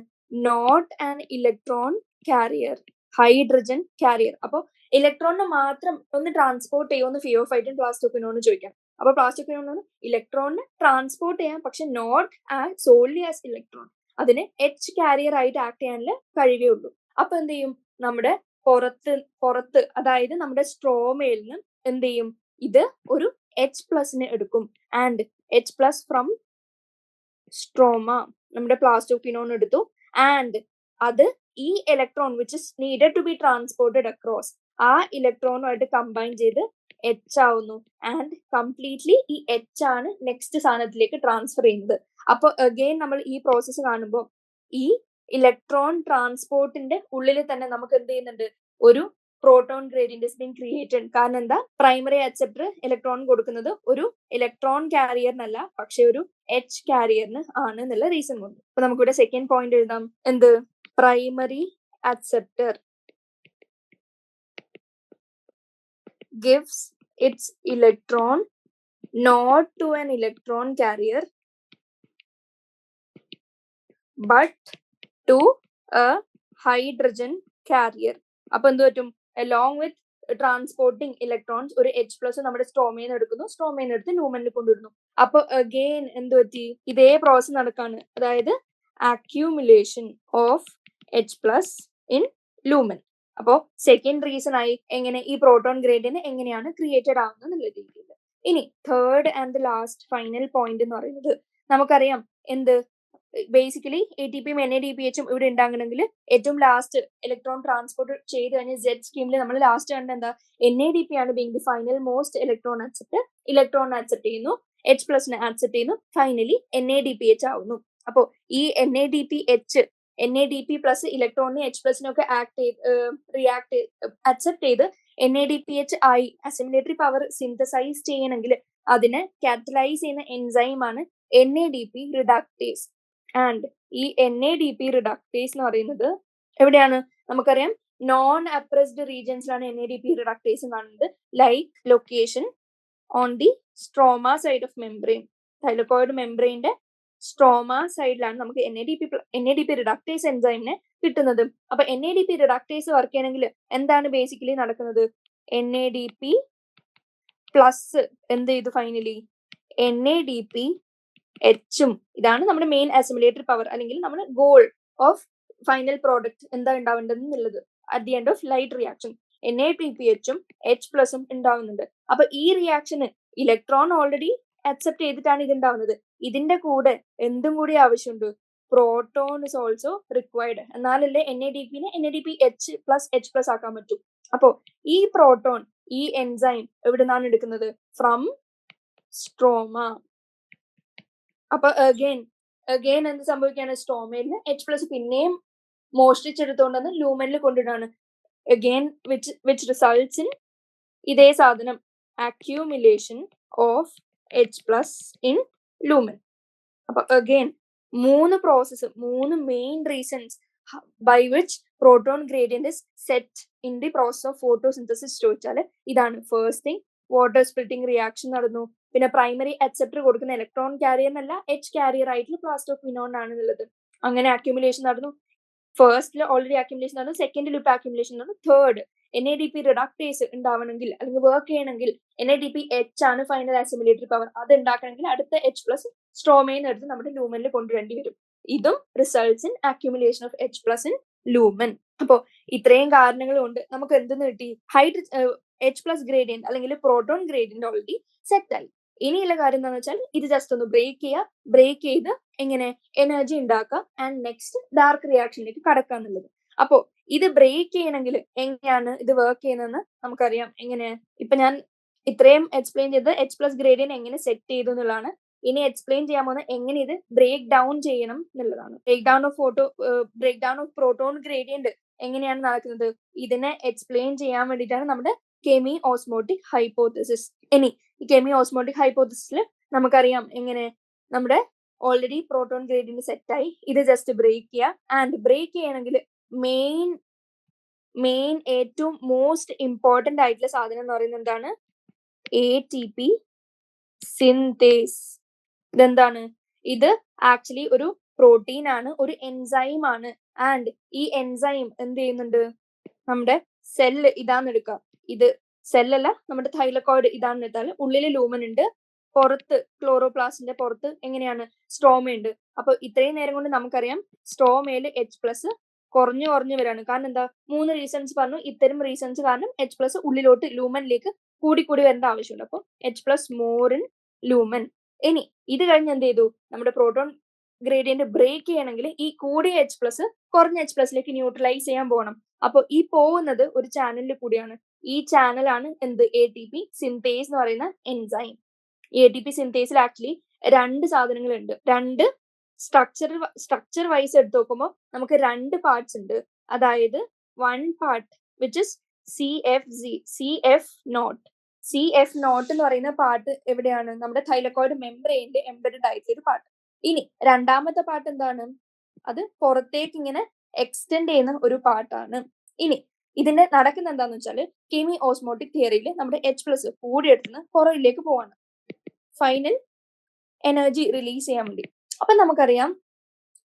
Not an electron carrier, hydrogen carrier. അപ്പൊ ഇലക്ട്രോണിനെ മാത്രം ഒന്ന് ട്രാൻസ്പോർട്ട് ചെയ്യുമെന്ന് ഫിയോഫൈറ്റും പ്ലാസ്റ്റോക്വിനോൺ ചോദിക്കാം. അപ്പൊ പ്ലാസ്റ്റോക്വിനോൺ ഇലക്ട്രോണിനെ ട്രാൻസ്പോർട്ട് ചെയ്യാം, പക്ഷെ not as solely as electron. അതിന് എച്ച് കാരിയർ ആയിട്ട് ആക്ട് ചെയ്യാനുള്ള കഴിവേ അപ്പൊ എന്ത് ചെയ്യും? നമ്മുടെ പുറത്ത് അതായത് നമ്മുടെ സ്ട്രോമയിൽ നിന്ന് എന്ത് ചെയ്യും? ഇത് ഒരു എച്ച് പ്ലസിനെ എടുക്കും. And H plus from stroma നമ്മുടെ പ്ലാസ്റ്റോക്വിനോൺ എടുത്തു. ആൻഡ് അത് ഈ electron which is needed to be transported across ആ ഇലക്ട്രോണുമായിട്ട് കമ്പൈൻ ചെയ്ത് എച്ച് ആവുന്നു. ആൻഡ് കംപ്ലീറ്റ്ലി ഈ എച്ച് ആണ് നെക്സ്റ്റ് സാധനത്തിലേക്ക് ട്രാൻസ്ഫർ ചെയ്യുന്നത്. അപ്പൊ അഗെയിൻ നമ്മൾ ഈ പ്രോസസ്സ് കാണുമ്പോൾ ഈ ഇലക്ട്രോൺ ട്രാൻസ്പോർട്ടിന്റെ ഉള്ളിൽ തന്നെ നമുക്ക് എന്ത് ചെയ്യുന്നുണ്ട്? ഒരു proton gradient is being created. കാരണം എന്താ? പ്രൈമറി അക്സെപ്റ്റർ ഇലക്ട്രോൺ കൊടുക്കുന്നത് ഒരു ഇലക്ട്രോൺ കാരിയറിനല്ല, പക്ഷെ ഒരു എച്ച് കാരിയറിന് ആണ് എന്നുള്ള റീസൺ കൊണ്ട്. അപ്പൊ നമുക്കിവിടെ സെക്കൻഡ് പോയിന്റ് എഴുതാം. എന്ത്? Primary acceptor gives its electron not to an electron carrier but to a hydrogen carrier. അപ്പൊ എന്ത് പറ്റും? along with transporting electrons ഒരു എച്ച് പ്ലസ് നമ്മുടെ സ്ട്രോമയിൽ എടുക്കുന്നു, സ്ട്രോമയിൽ എടുത്ത് ലൂമനിൽ കൊണ്ടുവരുന്നു. അപ്പൊ അഗെയിൻ എന്ത് പറ്റി? ഇതേ പ്രോസസ് നടക്കാണ്. അതായത് accumulation of H plus in lumen. അപ്പോ സെക്കൻഡ് റീസൺ ആയി എങ്ങനെ ഈ പ്രോട്ടോൺ ഗ്രേഡിയന്റ് എങ്ങനെയാണ് ക്രിയേറ്റഡ് ആവുന്നത് എന്നുള്ള രീതിയിൽ. ഇനി third and last final point എന്ന് പറയുന്നത് നമുക്കറിയാം എന്ത്? ബേസിക്കലി ATPയും NADPHും ഇവിടെ ഉണ്ടാകണമെങ്കിൽ ഏറ്റവും ലാസ്റ്റ് ഇലക്ട്രോൺ ട്രാൻസ്പോർട്ട് ചെയ്ത് കഴിഞ്ഞ Z സ്കീമിൽ നമ്മൾ ലാസ്റ്റ് കണ്ട എന്താ? NADP ആണ് being the final most electron accept. Electron accept ചെയ്യുന്നു, എച്ച് പ്ലസിനെ അക്സെപ്റ്റ് ചെയ്യുന്നു, ഫൈനലി NADPH ആവുന്നു. അപ്പോ ഈ NADP പ്ലസ് ഇലക്ട്രോണിനെ എച്ച് പ്ലസിനൊക്കെ റിയാക്ട് അക്സെപ്റ്റ് ചെയ്ത് NADPH ആയി അസിമിലേറ്ററി പവർ സിന്തസൈസ് ചെയ്യണമെങ്കിൽ അതിനെ കാറ്റലൈസ് ചെയ്യുന്ന എൻസൈമാണ് NADP റിഡക്ടേസ്. ആൻഡ് ഈ NADP റിഡക്ടേസ് എന്ന് പറയുന്നത് എവിടെയാണ്? നമുക്കറിയാം നോൺ അപ്രസ്ഡ് റീജിയൻസിലാണ് NADP റിഡക്ടേസ് കാണുന്നത്. Like location on the stroma side of membrane. Thylakoid മെംബ്രെയിന്റെ സ്ട്രോമ സൈഡിലാണ് നമുക്ക് NADP റിഡക്ടേസ് എൻസൈമിനെ കിട്ടുന്നത്. അപ്പൊ NADP റിഡക്ടേസ് വർക്ക് ചെയ്യണമെങ്കിൽ എന്താണ് ബേസിക്കലി നടക്കുന്നത്? NADP പ്ലസ് എന്ത് ചെയ്തു? ഫൈനലി NADPHും. ഇതാണ് നമ്മുടെ മെയിൻ അസിമിലേറ്ററി പവർ അല്ലെങ്കിൽ നമ്മുടെ ഗോൾ ഓഫ് ഫൈനൽ പ്രോഡക്റ്റ് എന്താ ഉണ്ടാവേണ്ടതെന്നുള്ളത്. At the end of light reaction NADPHും എച്ച് പ്ലസും ഉണ്ടാവുന്നുണ്ട്. അപ്പൊ ഈ റിയാക്ഷന് ഇലക്ട്രോൺ ഓൾറെഡി അക്സെപ്റ്റ് ചെയ്തിട്ടാണ് ഇത് ഉണ്ടാവുന്നത്. ഇതിന്റെ കൂടെ എന്തും കൂടി ആവശ്യമുണ്ട്? Proton is also required. എന്നാലല്ലേ NADPനെ NADPH+H+ ആക്കാൻ പറ്റൂ. അപ്പോ ഈ പ്രോട്ടോൺ ഈ എൻസൈം എവിടെ നിന്നാണ് എടുക്കുന്നത്? From stroma. അപ്പൊ അഗെയിൻ എന്ത് സംഭവിക്കുകയാണ്? സ്ട്രോമയിൽ നിന്ന് H+ പിന്നെയും മോഷ്ടിച്ചെടുത്തോണ്ടെന്ന് ലൂമനിൽ കൊണ്ടിടാണ്. അഗെയിൻ വിച്ച് റിസൾട്ട്സ് ഇൻ ഇതേ സാധനം accumulation of H+ in lumen. അപ്പൊ അഗെയിൻ മൂന്ന് main reasons by which proton gradient is set in the process of photosynthesis ചോദിച്ചാല് ഇതാണ്. First thing, water splitting reaction നടന്നു. പിന്നെ പ്രൈമറി അക്സെപ്റ്റർ കൊടുക്കുന്ന ഇലക്ട്രോൺ കാരിയറിനല്ല എച്ച് കാരിയർ ആയിട്ടുള്ള പ്ലാസ്റ്റോക്വിനോൺ ആണെന്നുള്ളത്. അങ്ങനെ അക്യുമുലേഷൻ നടന്നു. ഫസ്റ്റിൽ ഓൾറെഡി അക്യുമുലേഷൻ നടന്നു, സെക്കൻഡിൽ ഇപ്പൊ അക്യുമുലേഷൻ നടന്നു, തേർഡ് NADP റിഡക്ടേസ് ഉണ്ടാവണമെങ്കിൽ അല്ലെങ്കിൽ വർക്ക് ചെയ്യണമെങ്കിൽ NADPH ആണ് ഫൈനൽ അസിമിലേറ്ററി പവർ. അത് ഉണ്ടാക്കണമെങ്കിൽ അടുത്ത H+ സ്ട്രോമയിൽ എടുത്ത് നമ്മുടെ ലൂമനിൽ കൊണ്ടുവരേണ്ടി വരും. ഇതും results in accumulation of H+ in lumen. അപ്പോ ഇത്രയും കാരണങ്ങൾ കൊണ്ട് നമുക്ക് എന്തെന്ന് കിട്ടി? H+ ഗ്രേഡിയന്റ് അല്ലെങ്കിൽ പ്രോട്ടോൺ ഗ്രേഡിയന്റ് ഓൾറെഡി സെറ്റ് ആയി. ഇനിയുള്ള കാര്യം എന്താണെന്ന് വെച്ചാൽ ഇത് ജസ്റ്റ് ഒന്ന് ബ്രേക്ക് ചെയ്ത് എങ്ങനെ എനർജി ഉണ്ടാക്കാം ആൻഡ് നെക്സ്റ്റ് ഡാർക്ക് റിയാക്ഷനിലേക്ക് കടക്കുക എന്നുള്ളത്. അപ്പോ ഇത് ബ്രേക്ക് ചെയ്യണമെങ്കിൽ എങ്ങനെയാണ് ഇത് വർക്ക് ചെയ്യുന്നതെന്ന് നമുക്കറിയാം. എങ്ങനെ? ഇപ്പൊ ഞാൻ ഇത്രയും എക്സ്പ്ലെയിൻ ചെയ്ത് H+ ഗ്രേഡിയന്റ് എങ്ങനെ സെറ്റ് ചെയ്തു എന്നുള്ളതാണ്. ഇനി എക്സ്പ്ലെയിൻ ചെയ്യാൻ പോകുന്നത് എങ്ങനെ ഇത് ബ്രേക്ക് ഡൗൺ ചെയ്യണം എന്നുള്ളതാണ്. Break down of proton gradient എങ്ങനെയാണ് നടക്കുന്നത്? ഇതിനെ എക്സ്പ്ലെയിൻ ചെയ്യാൻ വേണ്ടിയിട്ടാണ് നമ്മുടെ കെമി ഓസ്മോട്ടിക് ഹൈപ്പോത്തിസിസ്. ഇനി ഈ കെമി ഓസ്മോട്ടിക് ഹൈപ്പോത്തിസിസിൽ നമുക്കറിയാം എങ്ങനെ നമ്മുടെ ഓൾറെഡി പ്രോട്ടോൺ ഗ്രേഡിയന്റ് സെറ്റായി. ഇത് ജസ്റ്റ് ബ്രേക്ക് ചെയ്യുക. ആൻഡ് ബ്രേക്ക് ചെയ്യണമെങ്കിൽ മെയിൻ ഏറ്റവും മോസ്റ്റ് ഇമ്പോർട്ടന്റ് ആയിട്ടുള്ള സാധനം എന്ന് പറയുന്നത് എന്താണ്? ATP synthase. ഇതെന്താണ്? ഇത് ആക്ച്വലി ഒരു പ്രോട്ടീൻ ആണ്, ഒരു എൻസൈം ആണ്. ആൻഡ് ഈ എൻസൈം എന്ത് ചെയ്യുന്നുണ്ട്? നമ്മുടെ സെല്ല് ഇതാന്ന് എടുക്കുക. ഇത് സെല്ലല്ല, നമ്മുടെ തൈലക്കോയിഡ് ഇതാന്ന് എടുത്താൽ ഉള്ളിൽ ലൂമൻ ഉണ്ട്, പുറത്ത് ക്ലോറോപ്ലാസ്റ്റിന്റെ പുറത്ത് എങ്ങനെയാണ്? സ്ട്രോമ ഉണ്ട്. അപ്പൊ ഇത്രയും നേരം കൊണ്ട് നമുക്കറിയാം സ്ട്രോമയിൽ H+ കുറഞ്ഞു വരാണ്. കാരണം എന്താ? 3 റീസൺസ് പറഞ്ഞു. ഇത്തരം റീസൺസ് കാരണം H+ ഉള്ളിലോട്ട് ലൂമനിലേക്ക് കൂടി വരേണ്ട ആവശ്യമുണ്ട്. അപ്പൊ H+ മോർ ഇൻ ലൂമൻ. ഇനി ഇത് കഴിഞ്ഞ് എന്ത് ചെയ്തു? നമ്മുടെ പ്രോട്ടോൺ ഗ്രേഡിയന്റ് ബ്രേക്ക് ചെയ്യണമെങ്കിൽ ഈ കൂടിയ H+ കുറഞ്ഞ H+ലേക്ക് ന്യൂട്രലൈസ് ചെയ്യാൻ പോകണം. അപ്പൊ ഈ പോകുന്നത് ഒരു ചാനലിൽ കൂടിയാണ്. ഈ ചാനലാണ് എന്ത്? ATP സിന്തേസ് എന്ന് പറയുന്ന എൻസൈം. ഈ ATP സിന്തേസിൽ ആക്ച്വലി 2 സാധനങ്ങളുണ്ട്. 2 സ്ട്രക്ചർ വൈസ് എടുത്ത് നോക്കുമ്പോൾ നമുക്ക് 2 പാർട്സ് ഉണ്ട്. അതായത് 1 part which is CF0. CF0 എന്ന് പറയുന്ന പാർട്ട് എവിടെയാണ്? നമ്മുടെ തൈലക്കോയിഡ് മെംബ്രെയിനിൽ എംബെഡഡ് ആയിട്ടുള്ള ഒരു പാർട്ട്. ഇനി രണ്ടാമത്തെ പാർട്ട് എന്താണ്? അത് പുറത്തേക്ക് ഇങ്ങനെ എക്സ്റ്റെൻഡ് ചെയ്യുന്ന ഒരു പാർട്ടാണ്. ഇനി ഇതിന്റെ നടക്കുന്ന എന്താന്ന് വെച്ചാല് കെമി ഓസ്മോട്ടിക് തിയറിയിൽ നമ്മുടെ H+ കൂടിയെടുത്തുനിന്ന് പുറകിലേക്ക് പോവാണ് ഫൈനൽ എനർജി റിലീസ് ചെയ്യാൻ വേണ്ടി. അപ്പൊ നമുക്കറിയാം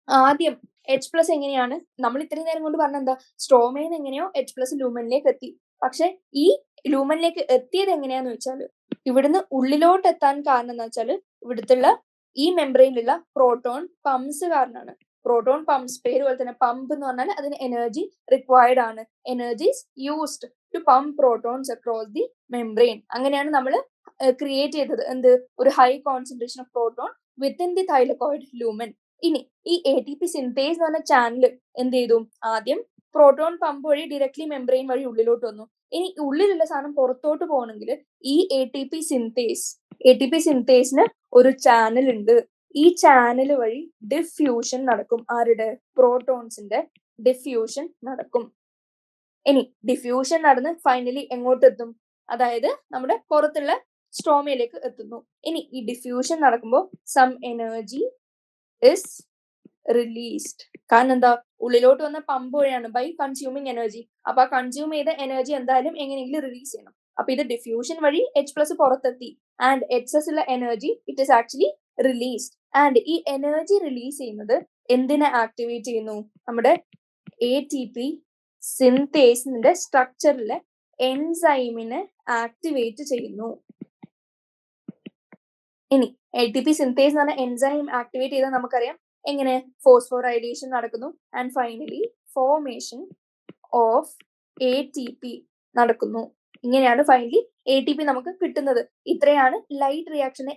ആദ്യം H+ എങ്ങനെയാണ്? നമ്മൾ ഇത്രയും നേരം കൊണ്ട് പറഞ്ഞ എന്താ? സ്ട്രോമയിൽ നിന്ന് എങ്ങനെയോ H+ ലൂമനിലേക്ക് എത്തി. പക്ഷെ ഈ ലൂമനിലേക്ക് എത്തിയത് എങ്ങനെയാന്ന് വെച്ചാൽ ഇവിടുന്ന് ഉള്ളിലോട്ട് എത്താൻ കാരണം എന്ന് വെച്ചാൽ ഇവിടുത്തുള്ള ഈ മെംബ്രെയിനിലുള്ള പ്രോട്ടോൺ പമ്പ്സ് കാരണമാണ്. പ്രോട്ടോൺ പമ്പ്സ്, പേര് പോലെ തന്നെ പമ്പ് എന്ന് പറഞ്ഞാൽ അതിന് എനർജി റിക്വയർഡ് ആണ്. Energy's used to pump protons across the membrane. അങ്ങനെയാണ് നമ്മൾ ക്രിയേറ്റ് ചെയ്തത് എന്ത്? ഒരു high concentration of proton within the thylakoid lumen. ഇനി ഈ ATP സിന്തേസ് എന്ന് പറഞ്ഞ ചാനൽ എന്ത് ചെയ്തു? ആദ്യം പ്രോട്ടോൺ പമ്പ് വഴി ഡയറക്ട്ലി മെംബ്രെയിൻ വഴി ഉള്ളിലോട്ട് വന്നു. ഇനി ഉള്ളിലുള്ള സാധനം പുറത്തോട്ട് പോകണമെങ്കിൽ ഈ ATP സിന്തേസിന് ഒരു ചാനൽ ഉണ്ട്. ഈ ചാനൽ വഴി ഡിഫ്യൂഷൻ നടക്കും. ആരുടെ? പ്രോട്ടോൺസിന്റെ ഡിഫ്യൂഷൻ നടക്കും. ഇനി ഡിഫ്യൂഷൻ നടന്ന് ഫൈനലി എങ്ങോട്ട് എത്തും? അതായത് നമ്മുടെ പുറത്തുള്ള സ്ട്രോമയിലേക്ക് എത്തുന്നു. ഇനി ഈ ഡിഫ്യൂഷൻ നടക്കുമ്പോൾ സം എനർജി ഇസ് റിലീസ്ഡ്. കാരണം എന്താ? ഉള്ളിലോട്ട് വന്ന പമ്പ് വഴിയാണ്, ബൈ കൺസ്യൂമിങ് എനർജി. അപ്പൊ ആ കൺസ്യൂം ചെയ്ത എനർജി എന്തായാലും എങ്ങനെയെങ്കിലും റിലീസ് ചെയ്യണം. അപ്പൊ ഇത് ഡിഫ്യൂഷൻ വഴി H+ പുറത്തെത്തി. ആൻഡ് എക്സസ് ഉള്ള energy it is actually released. And ഈ എനർജി റിലീസ് ചെയ്യുന്നത് എന്തിനെ ആക്ടിവേറ്റ് ചെയ്യുന്നു? നമ്മുടെ ATP സിന്തേസിന്റെ സ്ട്രക്ചറിലെ എൻസൈമിനെ ആക്ടിവേറ്റ് ചെയ്യുന്നു. ഇനി ATP സിന്തേസ് എന്ന് പറഞ്ഞ എൻസൈം ആക്ടിവേറ്റ് ചെയ്താൽ നമുക്കറിയാം എങ്ങനെ? ഫോസ്ഫോറൈലേഷൻ നടക്കുന്നു and finally formation of ATP നടക്കുന്നു. ഇങ്ങനെയാണ് ഫൈനലി ATP നമുക്ക് കിട്ടുന്നത്. ഇത്രയാണ് ലൈറ്റ് റിയാക്ഷന്റെ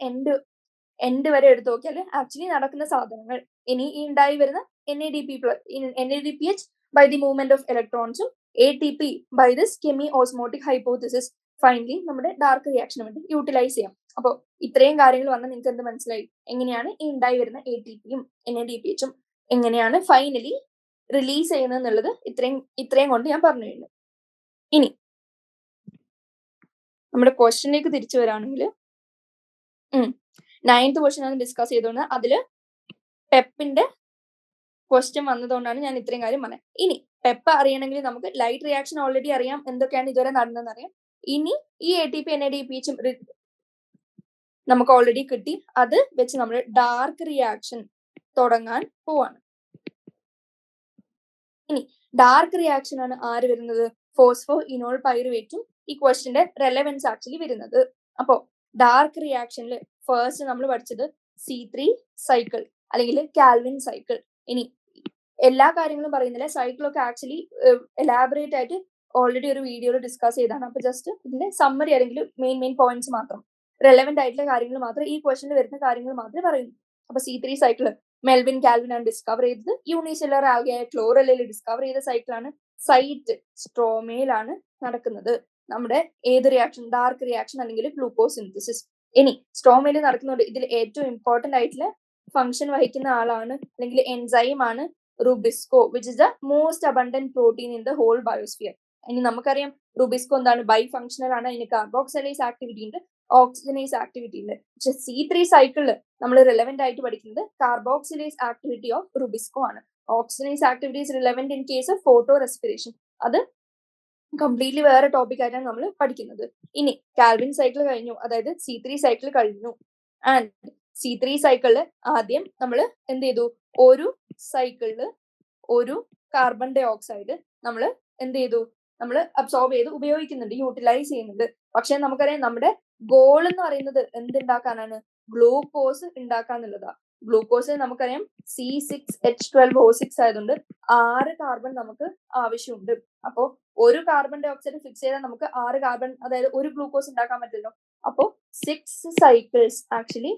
എൻഡ് വരെ എടുത്തു നോക്കിയാൽ ആക്ച്വലി നടക്കുന്ന സാധനങ്ങൾ. ഇനി ഈ ഉണ്ടായി വരുന്ന NADPH by the movement of ഇലക്ട്രോൺസും ATP by this chemiosmotic hypothesis finally നമ്മുടെ ഡാർക്ക് റിയാക്ഷന് വേണ്ടി യൂട്ടിലൈസ് ചെയ്യാം. അപ്പോൾ ഇത്രയും കാര്യങ്ങൾ വന്നാൽ നിങ്ങൾക്ക് എന്ത് മനസ്സിലായി? എങ്ങനെയാണ് ഈ ഉണ്ടായി വരുന്ന ATPയും NADPHും എങ്ങനെയാണ് ഫൈനലി റിലീസ് ചെയ്യുന്നത് എന്നുള്ളത് ഇത്രയും കൊണ്ട് ഞാൻ പറഞ്ഞു കഴിഞ്ഞു. ഇനി നമ്മുടെ ക്വസ്റ്റ്യനിലേക്ക് തിരിച്ചു വരാണെങ്കിൽ 9th ക്വസ്റ്റ്യൻ ആണ് ഡിസ്കസ് ചെയ്തോണ്ട് അതില് പെപ്പിന്റെ ക്വസ്റ്റ്യൻ വന്നതുകൊണ്ടാണ് ഞാൻ ഇത്രയും കാര്യം പറഞ്ഞത്. ഇനി പെപ്പ് അറിയണമെങ്കിൽ നമുക്ക് ലൈറ്റ് റിയാക്ഷൻ ഓൾറെഡി അറിയാം, എന്തൊക്കെയാണ് ഇതുവരെ നടന്നതെന്ന് അറിയാം. ഇനി ഈ ATP NADPHും നമുക്ക് ഓൾറെഡി കിട്ടി. അത് വെച്ച് നമ്മൾ ഡാർക്ക് റിയാക്ഷൻ തുടങ്ങാൻ പോവാണ്. ഇനി ഡാർക്ക് റിയാക്ഷൻ ആണ് ആര് വരുന്നത്? ഫോസ്ഫോ ഇനോൾ പൈറുവേറ്റും ഈ ക്വസ്റ്റ്യന്റെ റെലവൻസ് ആക്ച്വലി വരുന്നത്. അപ്പോ ഡാർക്ക് റിയാക്ഷനിൽ ഫസ്റ്റ് നമ്മൾ പഠിച്ചത് C3 സൈക്കിൾ അല്ലെങ്കിൽ കാൽവിൻ സൈക്കിൾ. ഇനി എല്ലാ കാര്യങ്ങളും പറയുന്നില്ല, സൈക്കിളൊക്കെ ആക്ച്വലി എലാബറേറ്റ് ആയിട്ട് ഓൾറെഡി ഒരു വീഡിയോയിൽ ഡിസ്കസ് ചെയ്താണ്. അപ്പൊ ജസ്റ്റ് ഇതിന്റെ സമ്മറി അല്ലെങ്കിൽ മെയിൻ പോയിന്റ്സ് മാത്രം, റെലവെന്റ് ആയിട്ടുള്ള കാര്യങ്ങൾ മാത്രം, ഈ ക്വസ്റ്റ്യനിൽ വരുന്ന കാര്യങ്ങൾ മാത്രമേ പറയുന്നു. അപ്പൊ C3 സൈക്കിൾ മെൽവിൻ കാൽവിൻ ആണ് ഡിസ്കവർ ചെയ്തത്. യൂണിസെല്ലുലാർ ആൽഗയായ ക്ലോറല്ലയിൽ ഡിസ്കവർ ചെയ്ത സൈക്കിളാണ്. സൈറ്റ് സ്ട്രോമയിലാണ് നടക്കുന്നത്. നമ്മുടെ ഏത് റിയാക്ഷൻ? ഡാർക്ക് റിയാക്ഷൻ അല്ലെങ്കിൽ ഗ്ലൂക്കോസ് സിന്തസിസ്. ഇനി സ്ട്രോമയിൽ നടക്കുന്നുണ്ട്. ഇതിൽ ഏറ്റവും ഇമ്പോർട്ടന്റ് ആയിട്ടുള്ള ഫംഗ്ഷൻ വഹിക്കുന്ന ആളാണ് അല്ലെങ്കിൽ എൻസൈം ആണ് rubisco which is the most abundant protein in the whole biosphere. ഇനി നമുക്കറിയാം റുബിസ്കോ എന്താണ്, ബൈ ഫങ്ഷണൽ ആണ്, അതിന് കാർബോക്സിലേസ് ആക്ടിവിറ്റി ഉണ്ട്, ഓക്സിജനേസ് ആക്ടിവിറ്റി ഉണ്ട്. പക്ഷെ C3 സൈക്കിളിൽ നമ്മൾ റിലവന്റ് ആയിട്ട് പഠിക്കുന്നത് കാർബോക്സിലേസ് ആക്ടിവിറ്റി ഓഫ് റുബിസ്കോ ആണ്. Oxygenase activity is relevant in case of photorespiration. അത് കംപ്ലീറ്റ്ലി വേറെ ടോപ്പിക് ആയിട്ടാണ് നമ്മൾ പഠിക്കുന്നത്. ഇനി കാൽവിൻ സൈക്കിൾ കഴിഞ്ഞു, അതായത് C3 സൈക്കിൾ കഴിഞ്ഞു. ആൻഡ് C3 സൈക്കിളില് ആദ്യം നമ്മൾ എന്ത് ചെയ്തു, ഒരു സൈക്കിളില് ഒരു കാർബൺ ഡൈ ഓക്സൈഡ് നമ്മൾ എന്ത് ചെയ്തു, നമ്മൾ അബ്സോർബ് ചെയ്ത് ഉപയോഗിക്കുന്നുണ്ട്, യൂട്ടിലൈസ് ചെയ്യുന്നുണ്ട്. പക്ഷെ നമുക്കറിയാം നമ്മുടെ ഗോൾ എന്ന് പറയുന്നത് എന്തുണ്ടാക്കാനാണ്, ഗ്ലൂക്കോസ് ഉണ്ടാക്കാന്നുള്ളതാ. ഗ്ലൂക്കോസ് നമുക്കറിയാം C6H12O6 ആയതുകൊണ്ട് 6 കാർബൺ നമുക്ക് ആവശ്യമുണ്ട്. അപ്പോ ഒരു കാർബൺ ഡൈ ഓക്സൈഡ് ഫിക്സ് ചെയ്താൽ നമുക്ക് 6 കാർബൺ, അതായത് ഒരു ഗ്ലൂക്കോസ് ഉണ്ടാക്കാൻ പറ്റില്ലോ. അപ്പോ 6 സൈക്കിൾസ് ആക്ച്വലി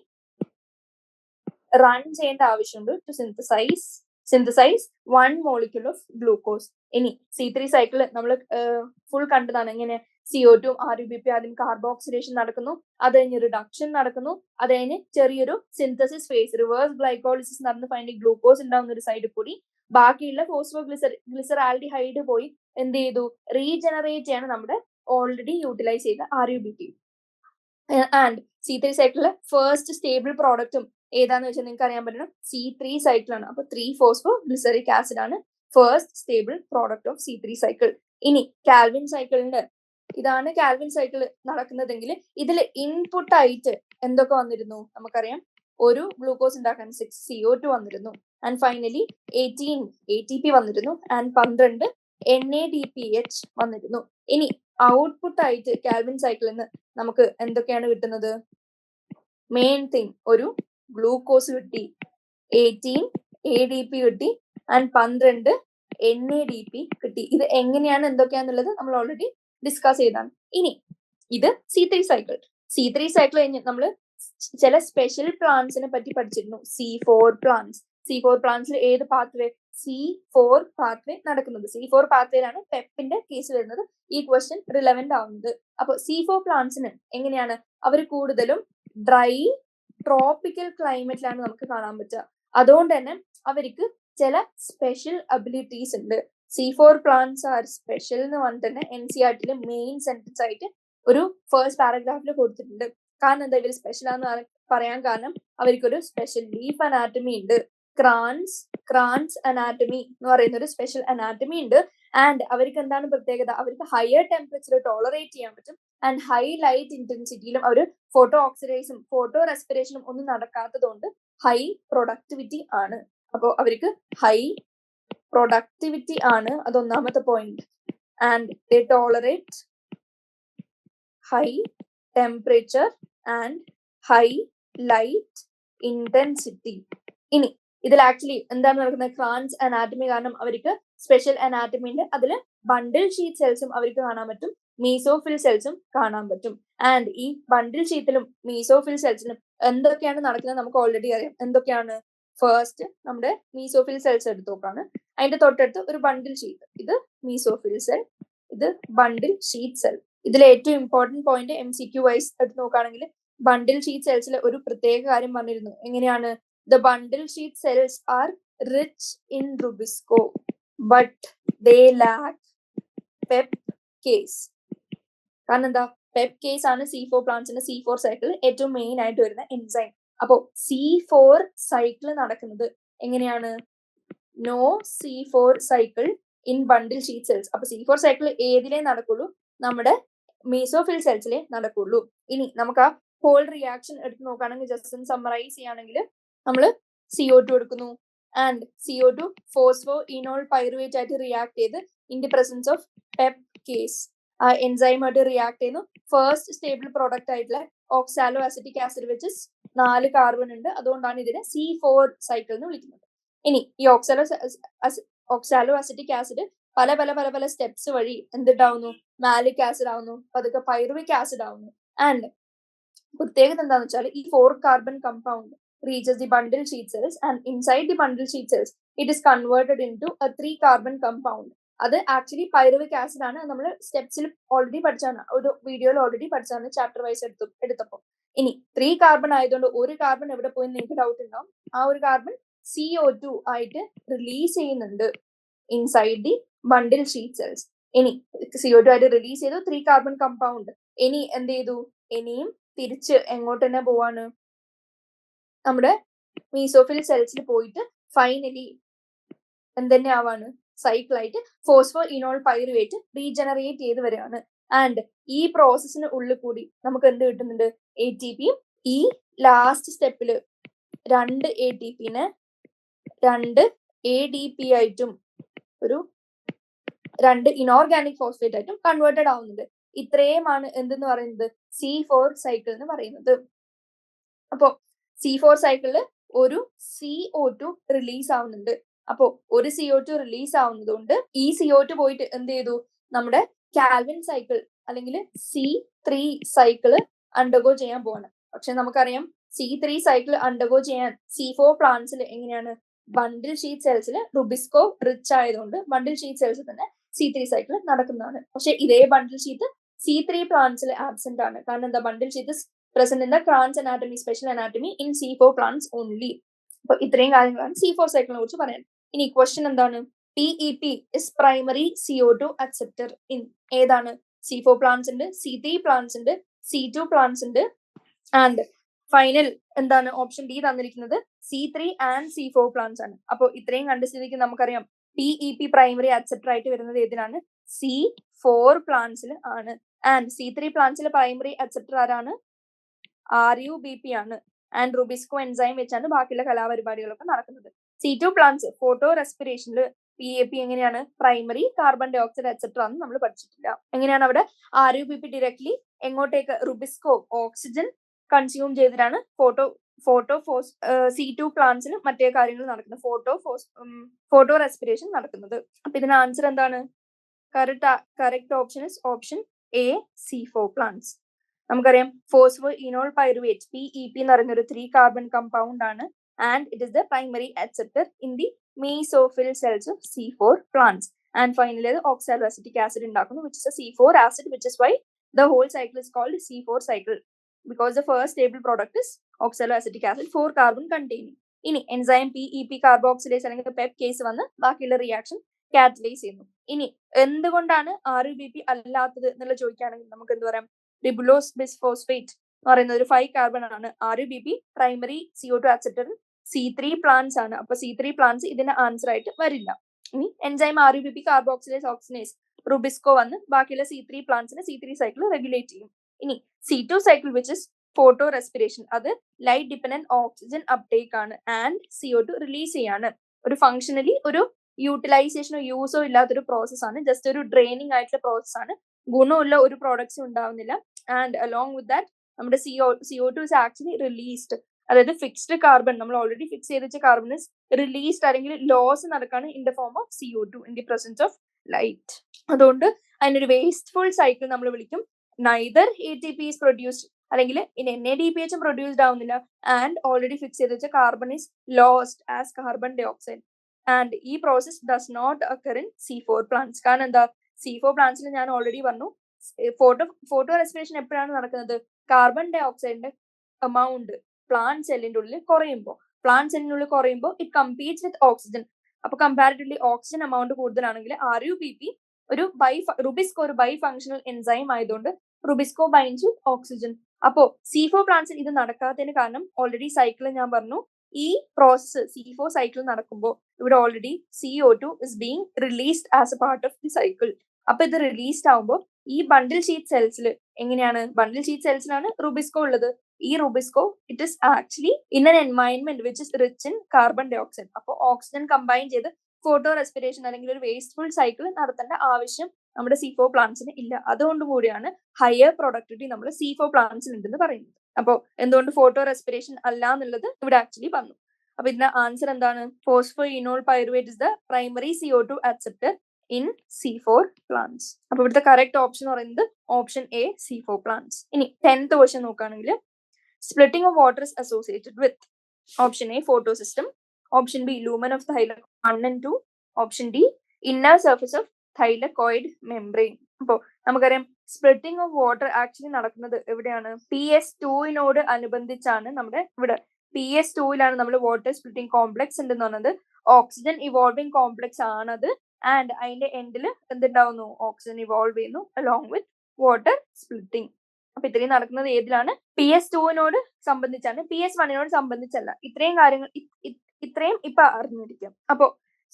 റൺ ചെയ്യേണ്ട ആവശ്യമുണ്ട് to synthesise 1 molecule of glucose. ഇനി C3 സൈക്കിൾ നമ്മൾ ഫുൾ കണ്ടതാണ്. എങ്ങനെ CO2 RUBP ആദ്യം കാർബോക്സിലേഷൻ നടക്കുന്നു, അത് കഴിഞ്ഞ് റിഡക്ഷൻ നടക്കുന്നു, അത് കഴിഞ്ഞ് ചെറിയൊരു സിന്തസിസ് ഫേസ്, റിവേഴ്സ് ഗ്ലൈക്കോളിസിസ് നടന്ന് ഫൈനലി ഗ്ലൂക്കോസ് ഉണ്ടാവുന്ന ഒരു സൈഡിൽ കൂടി ബാക്കിയുള്ള ഫോസ്ഫോഗ്ലിസറാൽഡിഹൈഡ് പോയി എന്ത് ചെയ്തു, റീജനറേറ്റ് ചെയ്യാണ് നമ്മുടെ ഓൾറെഡി യൂട്ടിലൈസ് ചെയ്ത RUBP. ആൻഡ് C3 സൈക്കിളിലെ ഫസ്റ്റ് സ്റ്റേബിൾ പ്രോഡക്റ്റും ഏതാന്ന് വെച്ചാൽ നിങ്ങൾക്ക് അറിയാൻ പറ്റണം, C3 സൈക്കിൾ ആണ്. അപ്പൊ 3-phosphoglyceric ആസിഡ് ആണ് first stable product of C3 cycle. ഇനി കാൽവിൻ സൈക്കിളിന്റെ ഇതാണ് കാൽവിൻ സൈക്കിൾ നടക്കുന്നതെങ്കിൽ ഇതിൽ ഇൻപുട്ട് ആയിട്ട് എന്തൊക്കെ വന്നിരുന്നു നമുക്കറിയാം. ഒരു ഗ്ലൂക്കോസ് ഉണ്ടാക്കാൻ 6 CO2 വന്നിരുന്നു, ആൻഡ് ഫൈനലി 18 ATP വന്നിരുന്നു, ആൻഡ് 12 NADPH വന്നിരുന്നു. ഇനി ഔട്ട്പുട്ട് ആയിട്ട് കാൽവിൻ സൈക്കിളിൽ നിന്ന് നമുക്ക് എന്തൊക്കെയാണ് കിട്ടുന്നത്, മെയിൻ തിങ് ഒരു ഗ്ലൂക്കോസ് കിട്ടി, 18 ADP കിട്ടി, ആൻഡ് 12 NADP കിട്ടി. ഇത് എങ്ങനെയാണ് എന്തൊക്കെയാന്നുള്ളത് നമ്മൾ ഓൾറെഡി ഡിസ്കസ് ചെയ്താണ്. ഇനി ഇത് C3 സൈക്കിൾ. C3 സൈക്കിൾ കഴിഞ്ഞ് നമ്മൾ ചില സ്പെഷ്യൽ പ്ലാന്റ്സിനെ പറ്റി പഠിച്ചിരുന്നു. C4 പ്ലാന്റ്സിൽ ഏത് പാത്വേ, C4 പാത്വേ നടക്കുന്നത്. C4 പാത്വേയിലാണ് പെപ്പിന്റെ കേസ് വരുന്നത്. ഈ ക്വസ്റ്റ്യൻ റിലവന്റ് ആവുന്നത്. അപ്പൊ C4 പ്ലാന്റ്സിന് എങ്ങനെയാണ്, അവർ കൂടുതലും ഡ്രൈ ട്രോപ്പിക്കൽ ക്ലൈമറ്റിലാണ് നമുക്ക് കാണാൻ പറ്റുക. അതുകൊണ്ട് തന്നെ അവർക്ക് ചില സ്പെഷ്യൽ അബിലിറ്റീസ് ഉണ്ട്. C4 പ്ലാന്റ്സ് ആർ സ്പെഷ്യൽ എന്ന് പറഞ്ഞിട്ട് തന്നെ NCERT മെയിൻ സെന്റൻസ് ആയിട്ട് ഒരു ഫസ്റ്റ് പാരഗ്രാഫിൽ കൊടുത്തിട്ടുണ്ട്. കാരണം എന്താ ഇവർ സ്പെഷ്യൽ ആണെന്ന് പറയാൻ കാരണം അവർക്കൊരു സ്പെഷ്യൽ ലീഫ് അനാറ്റമി ഉണ്ട്, ക്രാൻസ് അനാറ്റമി എന്ന് പറയുന്ന ഒരു സ്പെഷ്യൽ അനാറ്റമി ഉണ്ട്. ആൻഡ് അവർക്ക് എന്താണ് പ്രത്യേകത, അവർക്ക് ഹയർ ടെമ്പറേച്ചർ ടോളറേറ്റ് ചെയ്യാൻ പറ്റും, ആൻഡ് ഹൈ ലൈറ്റ് ഇന്റൻസിറ്റിയിലും അവർ ഫോട്ടോ ഓക്സിഡൈസും ഫോട്ടോ റെസ്പിറേഷനും ഒന്നും നടക്കാത്തതുകൊണ്ട് ഹൈ പ്രൊഡക്ടിവിറ്റി ആണ്. അപ്പോൾ അവർക്ക് ഹൈ പ്രൊഡക്ടിവിറ്റി ആണ്, അതൊന്നാമത്തെ point. And they tolerate high temperature and high light intensity. ഇനി ഇതിൽ ആക്ച്വലി എന്താണ് നടക്കുന്നത്, ക്രാൻസ് അനാറ്റമി കാരണം അവർക്ക് സ്പെഷ്യൽ അനാറ്റമി ഉണ്ട്. അതിൽ ബണ്ടിൽ ഷീറ്റ് സെൽസും അവർക്ക് കാണാൻ പറ്റും, മീസോഫിൽ സെൽസും കാണാൻ പറ്റും. ആൻഡ് ഈ ബണ്ടിൽ ഷീറ്റിലും മീസോഫിൽ സെൽസിലും എന്തൊക്കെയാണ് നടക്കുന്നത് നമുക്ക് ഓൾറെഡി അറിയാം. എന്തൊക്കെയാണ്, ഫസ്റ്റ് നമ്മുടെ മീസോഫിൽ സെൽസ് എടുത്ത് നോക്കാണ്. അതിന്റെ തൊട്ടടുത്ത് ഒരു ബണ്ടിൽ ഷീറ്റ്, ഇത് മീസോഫിൽ സെൽ, ഇത് ബണ്ടിൽ ഷീറ്റ് സെൽ. ഇതിൽ ഏറ്റവും ഇമ്പോർട്ടന്റ് പോയിന്റ് MCQ വൈസ് എടുത്ത് നോക്കുകയാണെങ്കിൽ ബണ്ടിൽ ഷീറ്റ് സെൽസിലെ ഒരു പ്രത്യേക കാര്യം പറഞ്ഞിരുന്നു. എങ്ങനെയാണ്, the bundle sheet cells are rich in rubisco but they lack pepcase. കാരണം എന്താ, pepcase ആണ് C4 പ്ലാന്റ്സിന്റെ C4 സൈക്കിൾ ഏറ്റവും മെയിൻ ആയിട്ട് വരുന്ന എൻസൈം. അപ്പോ C4 സൈക്കിൾ നടക്കുന്നത് എങ്ങനെയാണ്, no C4 cycle in bundle sheath cells. അപ്പൊ C4 സൈക്കിൾ ഏതിലേ നടക്കുള്ളൂ, നമ്മുടെ മീസോഫിൽ സെൽസിലെ നടക്കുള്ളൂ. ഇനി നമുക്ക് ആ ഹോൾ റിയാക്ഷൻ എടുത്ത് നോക്കുകയാണെങ്കിൽ ജസ്റ്റ് ഒന്ന് സമ്മറൈസ് ചെയ്യുകയാണെങ്കിൽ നമ്മൾ CO2 എടുക്കുന്നു, and CO2 phospho enol pyruvate ആയിട്ട് റിയാക്ട് ചെയ്ത് ഇൻ ദി പ്രസൻസ് ഓഫ് പെപ്കേസ് ആ എൻസൈമായിട്ട് റിയാക്ട് ചെയ്യുന്നു. ഫസ്റ്റ് സ്റ്റേബിൾ പ്രോഡക്റ്റ് ആയിട്ടുള്ള ഓക്സാലോ അസിറ്റിക് ആസിഡ് വെച്ച് 4 കാർബൺ ഉണ്ട്, അതുകൊണ്ടാണ് ഇതിനെ C4 സൈക്കിൾ എന്ന് വിളിക്കുന്നത്. ഇനി ഈ ഓക്സാലോ അസിറ്റിക് ആസിഡ് പല പല പല പല സ്റ്റെപ്സ് വഴി എന്തുണ്ടാവുന്നു, മാലിക് ആസിഡ് ആവുന്നു, പതുക്കെ പൈറുവിക് ആസിഡ് ആവുന്നു. ആൻഡ് പ്രത്യേകത എന്താണെന്ന് വെച്ചാൽ ഈ 4 carbon compound reaches the bundle sheet cells, and inside the bundle sheet cells it is converted into a 3 carbon compound. അത് ആക്ച്വലി പൈറുവിക് ആസിഡ് ആണ്. നമ്മൾ സ്റ്റെപ്സിൽ ഓൾറെഡി പഠിച്ചാണ്, ഒരു വീഡിയോയിൽ ഓൾറെഡി പഠിച്ചാണ്, ചാപ്റ്റർ വൈസ് എടുത്തപ്പോൾ. ഇനി 3 കാർബൺ ആയതുകൊണ്ട് ഒരു കാർബൺ എവിടെ പോയി നിങ്ങൾക്ക് ഡൗട്ട് ഉണ്ടാവും. ആ ഒരു കാർബൺ CO2 ആയിട്ട് റിലീസ് ചെയ്യുന്നുണ്ട് inside the bundle sheath cells. ഇനി CO2 ആയിട്ട് റിലീസ് ചെയ്തു 3 കാർബൺ കമ്പൗണ്ട്. ഇനി എന്ത് ചെയ്തു? ഇനിയും തിരിച്ച് എങ്ങോട്ട് തന്നെ പോവാണ്? നമ്മുടെ മീസോഫിൽ സെൽസിൽ പോയിട്ട് ഫൈനലി എന്തെന്നെ ആവാണ്? സൈക്കിൾ ആയിട്ട് ഫോസ്ഫോ ഇനോൾ പൈറുവേറ്റ് റീജനറേറ്റ് ചെയ്ത് വരികയാണ്. ആൻഡ് ഈ പ്രോസസ്സിന് ഉള്ളിൽ കൂടി നമുക്ക് എന്ത് കിട്ടുന്നുണ്ട്? ATP. ഈ ലാസ്റ്റ് സ്റ്റെപ്പില് 2 ATPനെ 2 ADP ആയിട്ടും ഒരു 2 ഇനോർഗാനിക് ഫോസ്ഫേറ്റ് ആയിട്ടും കൺവേർട്ടഡ് ആവുന്നുണ്ട്. ഇത്രയുമാണ് എന്തെന്ന് പറയുന്നത്? C4 സൈക്കിൾ എന്ന് പറയുന്നത്. അപ്പോ C4 സൈക്കിളില് ഒരു CO2 റിലീസ് ആവുന്നുണ്ട്. അപ്പോ ഒരു CO2 റിലീസ് ആവുന്നതുകൊണ്ട് ഈ CO2 പോയിട്ട് എന്ത് ചെയ്തു? നമ്മുടെ കാൽവിൻ സൈക്കിൾ അല്ലെങ്കിൽ C3 സൈക്കിള് അണ്ടർഗോ ചെയ്യാൻ പോവാണ്. പക്ഷെ നമുക്കറിയാം C3 സൈക്കിൾ അണ്ടർഗോ ചെയ്യാൻ C4 പ്ലാന്റ്സിൽ എങ്ങനെയാണ്? ബണ്ടിൽ ഷീറ്റ് സെൽസിൽ റുബിസ്കോ റിച്ച് ആയതുകൊണ്ട് ബണ്ടിൽ ഷീറ്റ് സെൽസിൽ തന്നെ C3 സൈക്കിൾ നടക്കുന്നതാണ്. പക്ഷെ ഇതേ ബണ്ടിൽ ഷീറ്റ് C3 പ്ലാന്റ്സിൽ ആബ്സെന്റ് ആണ്. കാരണം എന്താ? ബണ്ടിൽ sheet present in the Kranz anatomy, special anatomy in C4 plants only. അപ്പോൾ ഇത്രയും കാര്യങ്ങളാണ് C4 സൈക്കിളിനെ കുറിച്ച് പറയാൻ. ഇനി ക്വസ്റ്റ്യൻ എന്താണ്? PEP is primary CO2 acceptor in ഏതാണ്? C4 plants ഉണ്ട്, C3 plants ഉണ്ട്, C2 plants ഉണ്ട്, ആൻഡ് ഫൈനൽ എന്താണ്? ഓപ്ഷൻ ഡി തന്നിരിക്കുന്നത് C3 ആൻഡ് C4 plants ആണ്. അപ്പോൾ ഇത്രയും കണ്ട സ്ഥിതിക്ക് നമുക്കറിയാം PEP പ്രൈമറി അക്സെപ്റ്റർ ആയിട്ട് വരുന്നത് ഏതിനാണ്? C4 പ്ലാന്റ്സിൽ ആണ്. ആൻഡ് C3 പ്ലാന്റ്സിൽ പ്രൈമറി അക്സെപ്റ്റർ ആരാണ്? RUBP ആണ്. ആൻഡ് റുബിസ്കോ എൻസൈം വെച്ചാണ് ബാക്കിയുള്ള കലാപരിപാടികളൊക്കെ നടക്കുന്നത്. C2 പ്ലാന്റ്സ് ഫോട്ടോ റെസ്പിറേഷനിൽ PEP എങ്ങനെയാണ്? Primary carbon dioxide acceptor ആണെന്ന് നമ്മൾ പഠിച്ചിട്ടില്ല. എങ്ങനെയാണ് അവിടെ? RUBP ഡയറക്ട്ലി എങ്ങോട്ടേക്ക്? റുബിസ്കോ ഓക്സിജൻ കൺസ്യൂം ചെയ്തിട്ടാണ് C2 പ്ലാന്റ്സിന് മറ്റേ കാര്യങ്ങൾ നടക്കുന്നത്, ഫോട്ടോ റെസ്പിറേഷൻ നടക്കുന്നത്. അപ്പൊ ഇതിന് ആൻസർ എന്താണ്? Correct option is option A, C4 plants. നമുക്കറിയാം ഫോസ്ഫോ ഇനോൾ പൈറുവേറ്റ് PEP എന്ന് പറയുന്ന ഒരു 3 കാർബൺ കമ്പൗണ്ട് ആണ്. And it is the primary acceptor in the mesophyll cells of C4 plants. And finally അത് ഓക്സാലോ അസിറ്റിക് ആസിഡ് ഉണ്ടാക്കുന്നു, which is a C4 acid, which is why the whole cycle is called C4 cycle, because the first stable product is oxaloacetic acid, 4 carbon containing. ഇനി enzyme PEP carboxylase അല്ലെങ്കിൽ Pep case വന്ന് ബാക്കിയുള്ള reaction catalyse ചെയ്യുന്നു. ഇനി എന്തുകൊണ്ടാണ് RUBP അല്ലാത്തത് എന്നുള്ള ചോദിക്കുകയാണെങ്കിൽ നമുക്ക് എന്ത് പറയാം? റിബുലോസ് ബിസ്ഫോസ്ഫേറ്റ് എന്ന് പറയുന്നത് ഒരു 5 കാർബൺ ആണ്. RUBP primary CO2 acceptor C3 plants ആണ്. അപ്പൊ C3 പ്ലാന്റ്സ് ഇതിന്റെ ആൻസർ ആയിട്ട് വരില്ല. ഇനി എൻസൈം RUBP കാർബോക്സിലേസ് ഓക്സിനേസ് റുബിസ്കോ വന്ന് ബാക്കിയുള്ള C3 പ്ലാന്റ്സിന് C3 സൈക്കിൾ റെഗുലേറ്റ് ചെയ്യും. ഇനി C2 cycle which is photo respiration, അത് ലൈറ്റ് ഡിപെൻഡന്റ് ഓക്സിജൻ അപ്ടേക്ക് ആണ് ആൻഡ് CO2 റിലീസ് ചെയ്യാണ്. ഒരു ഫംഗ്ഷനലി ഒരു യൂട്ടിലൈസേഷനോ യൂസോ ഇല്ലാത്തൊരു പ്രോസസ് ആണ്. ജസ്റ്റ് ഒരു ഡ്രെയിനിങ് ആയിട്ടുള്ള പ്രോസസ് ആണ്. ഗുണമുള്ള ഒരു പ്രോഡക്ട്സും ഉണ്ടാവുന്നില്ല. ആൻഡ് അലോങ് വിത്ത് ദാറ്റ് നമ്മുടെ CO2 ഇസ് ആക്ച്വലി റിലീസ്ഡ്. അതായത് ഫിക്സ്ഡ് കാർബൺ, നമ്മൾ ഓൾറെഡി ഫിക്സ് ചെയ്ത് വെച്ച കാർബൺ ഇസ് റിലീസ്ഡ് അല്ലെങ്കിൽ ലോസ് നടക്കാണ് in the form of CO2 in the presence of light. അതുകൊണ്ട് അതിനൊരു വേസ്റ്റ്ഫുൾ സൈക്കിൾ നമ്മൾ വിളിക്കും. നൈദർ ATP is produced അല്ലെങ്കിൽ NADPH പ്രൊഡ്യൂസ്ഡ് ആവുന്നില്ല, ആൻഡ് ഓൾറെഡി ഫിക്സ് ചെയ്ത് വെച്ച carbon is lost as carbon dioxide. And ഈ process does not occur in C4 plants. കാരണം എന്താ? C4 പ്ലാന്റ്സിൽ ഞാൻ ഓൾറെഡി പറഞ്ഞു, ഫോട്ടോ റെസ്പിറേഷൻ എപ്പോഴാണ് നടക്കുന്നത്? കാർബൺ ഡൈ ഓക്സൈഡിന്റെ എമൗണ്ട് പ്ലാന്റ് സെല്ലിന്റെ ഉള്ളിൽ കുറയുമ്പോൾ ഇറ്റ് കമ്പീറ്റ്സ് വിത്ത് ഓക്സിജൻ. അപ്പൊ കമ്പാരിറ്റീവ്ലി ഓക്സിജൻ എമൗണ്ട് കൂടുതലാണെങ്കിൽ RUBP റുബിസ്കോ ഒരു ബൈ ഫങ്ഷണൽ എൻസൈം ആയതുകൊണ്ട് റുബിസ്കോ ബൈൻഡ്സ് വിത്ത് ഓക്സിജൻ. അപ്പോ C4 പ്ലാന്റ്സിൽ ഇത് നടക്കാത്തതിന് കാരണം ഓൾറെഡി സൈക്കിൾ ഞാൻ പറഞ്ഞു. ഈ പ്രോസസ് C4 സൈക്കിൾ നടക്കുമ്പോൾ ഇവിടെ already CO2 is being released as A part of the cycle. അപ്പൊ ഇത് റിലീസ്ഡ് ആവുമ്പോൾ ഈ ബണ്ടിൽ ഷീറ്റ് സെൽസിൽ എങ്ങനെയാണ്? ബണ്ടിൽ ഷീറ്റ് സെൽസിലാണ് റുബിസ്കോ ഉള്ളത്. ഈ rubisco it is actually in an environment which is rich in carbon dioxide. അപ്പോൾ ഓക്സിജൻ കമ്പൈൻ ചെയ്ത് photorespiration അല്ലെങ്കിൽ ഒരു വേസ്റ്റ്ഫുൾ സൈക്കിൾ നടത്തേണ്ട ആവശ്യം നമ്മുടെ C4 പ്ലാന്റ്സിന് ഇല്ല. അതുകൊണ്ട് കൂടിയാണ് ഹയർ പ്രൊഡക്ടിവിറ്റി നമ്മൾ C4 പ്ലാന്റ്സിൽ ഉണ്ടെന്ന് പറയുന്നത്. അപ്പോൾ എന്തുകൊണ്ട് ഫോട്ടോ റെസ്പിറേഷൻ അല്ല എന്നുള്ളത് ഇവിടെ ആക്ച്വലി പറഞ്ഞു. അപ്പൊ ഇതിന്റെ ആൻസർ എന്താണ്? Phospho enol pyruvate is the primary CO2 acceptor in C4 plants. അപ്പൊ ഇവിടുത്തെ കറക്റ്റ് ഓപ്ഷൻ എന്ന് പറയുന്നത് ഓപ്ഷൻ A, C4 പ്ലാന്റ്സ്. ഇനി 10th ക്വസ്റ്റ്യൻ നോക്കുകയാണെങ്കിൽ splitting of water is associated with option A, photosystem, option B, lumen of thylakoid 1 and 2, option D, inner surface of thylakoid membrane. അപ്പോൾ നമുക്കറിയാം splitting of water actually നടക്കുന്നത് എവിടെയാണ്? PS2 അനുബന്ധിച്ചാണ് നമ്മുടെ ഇവിടെ PS2 നമ്മൾ water splitting complex ഉണ്ടെന്ന് പറഞ്ഞത് oxygen evolving complex ആണത്. ആൻഡ് അതിന്റെ എൻഡിൽ എന്തുണ്ടാവുന്നു? ഓക്സിജൻ ഇവോൾവ് ചെയ്യുന്നു അലോങ് വിത്ത് വാട്ടർ സ്പ്ലിറ്റിംഗ്. അപ്പൊ ഇത്രയും നടക്കുന്നത് ഏതിലാണ്? PS2 സംബന്ധിച്ചാണ്, PS1 സംബന്ധിച്ചല്ല. ഇത്രയും കാര്യങ്ങൾ ഇത്രയും ഇപ്പൊ അറിഞ്ഞിരിക്കാം. അപ്പോ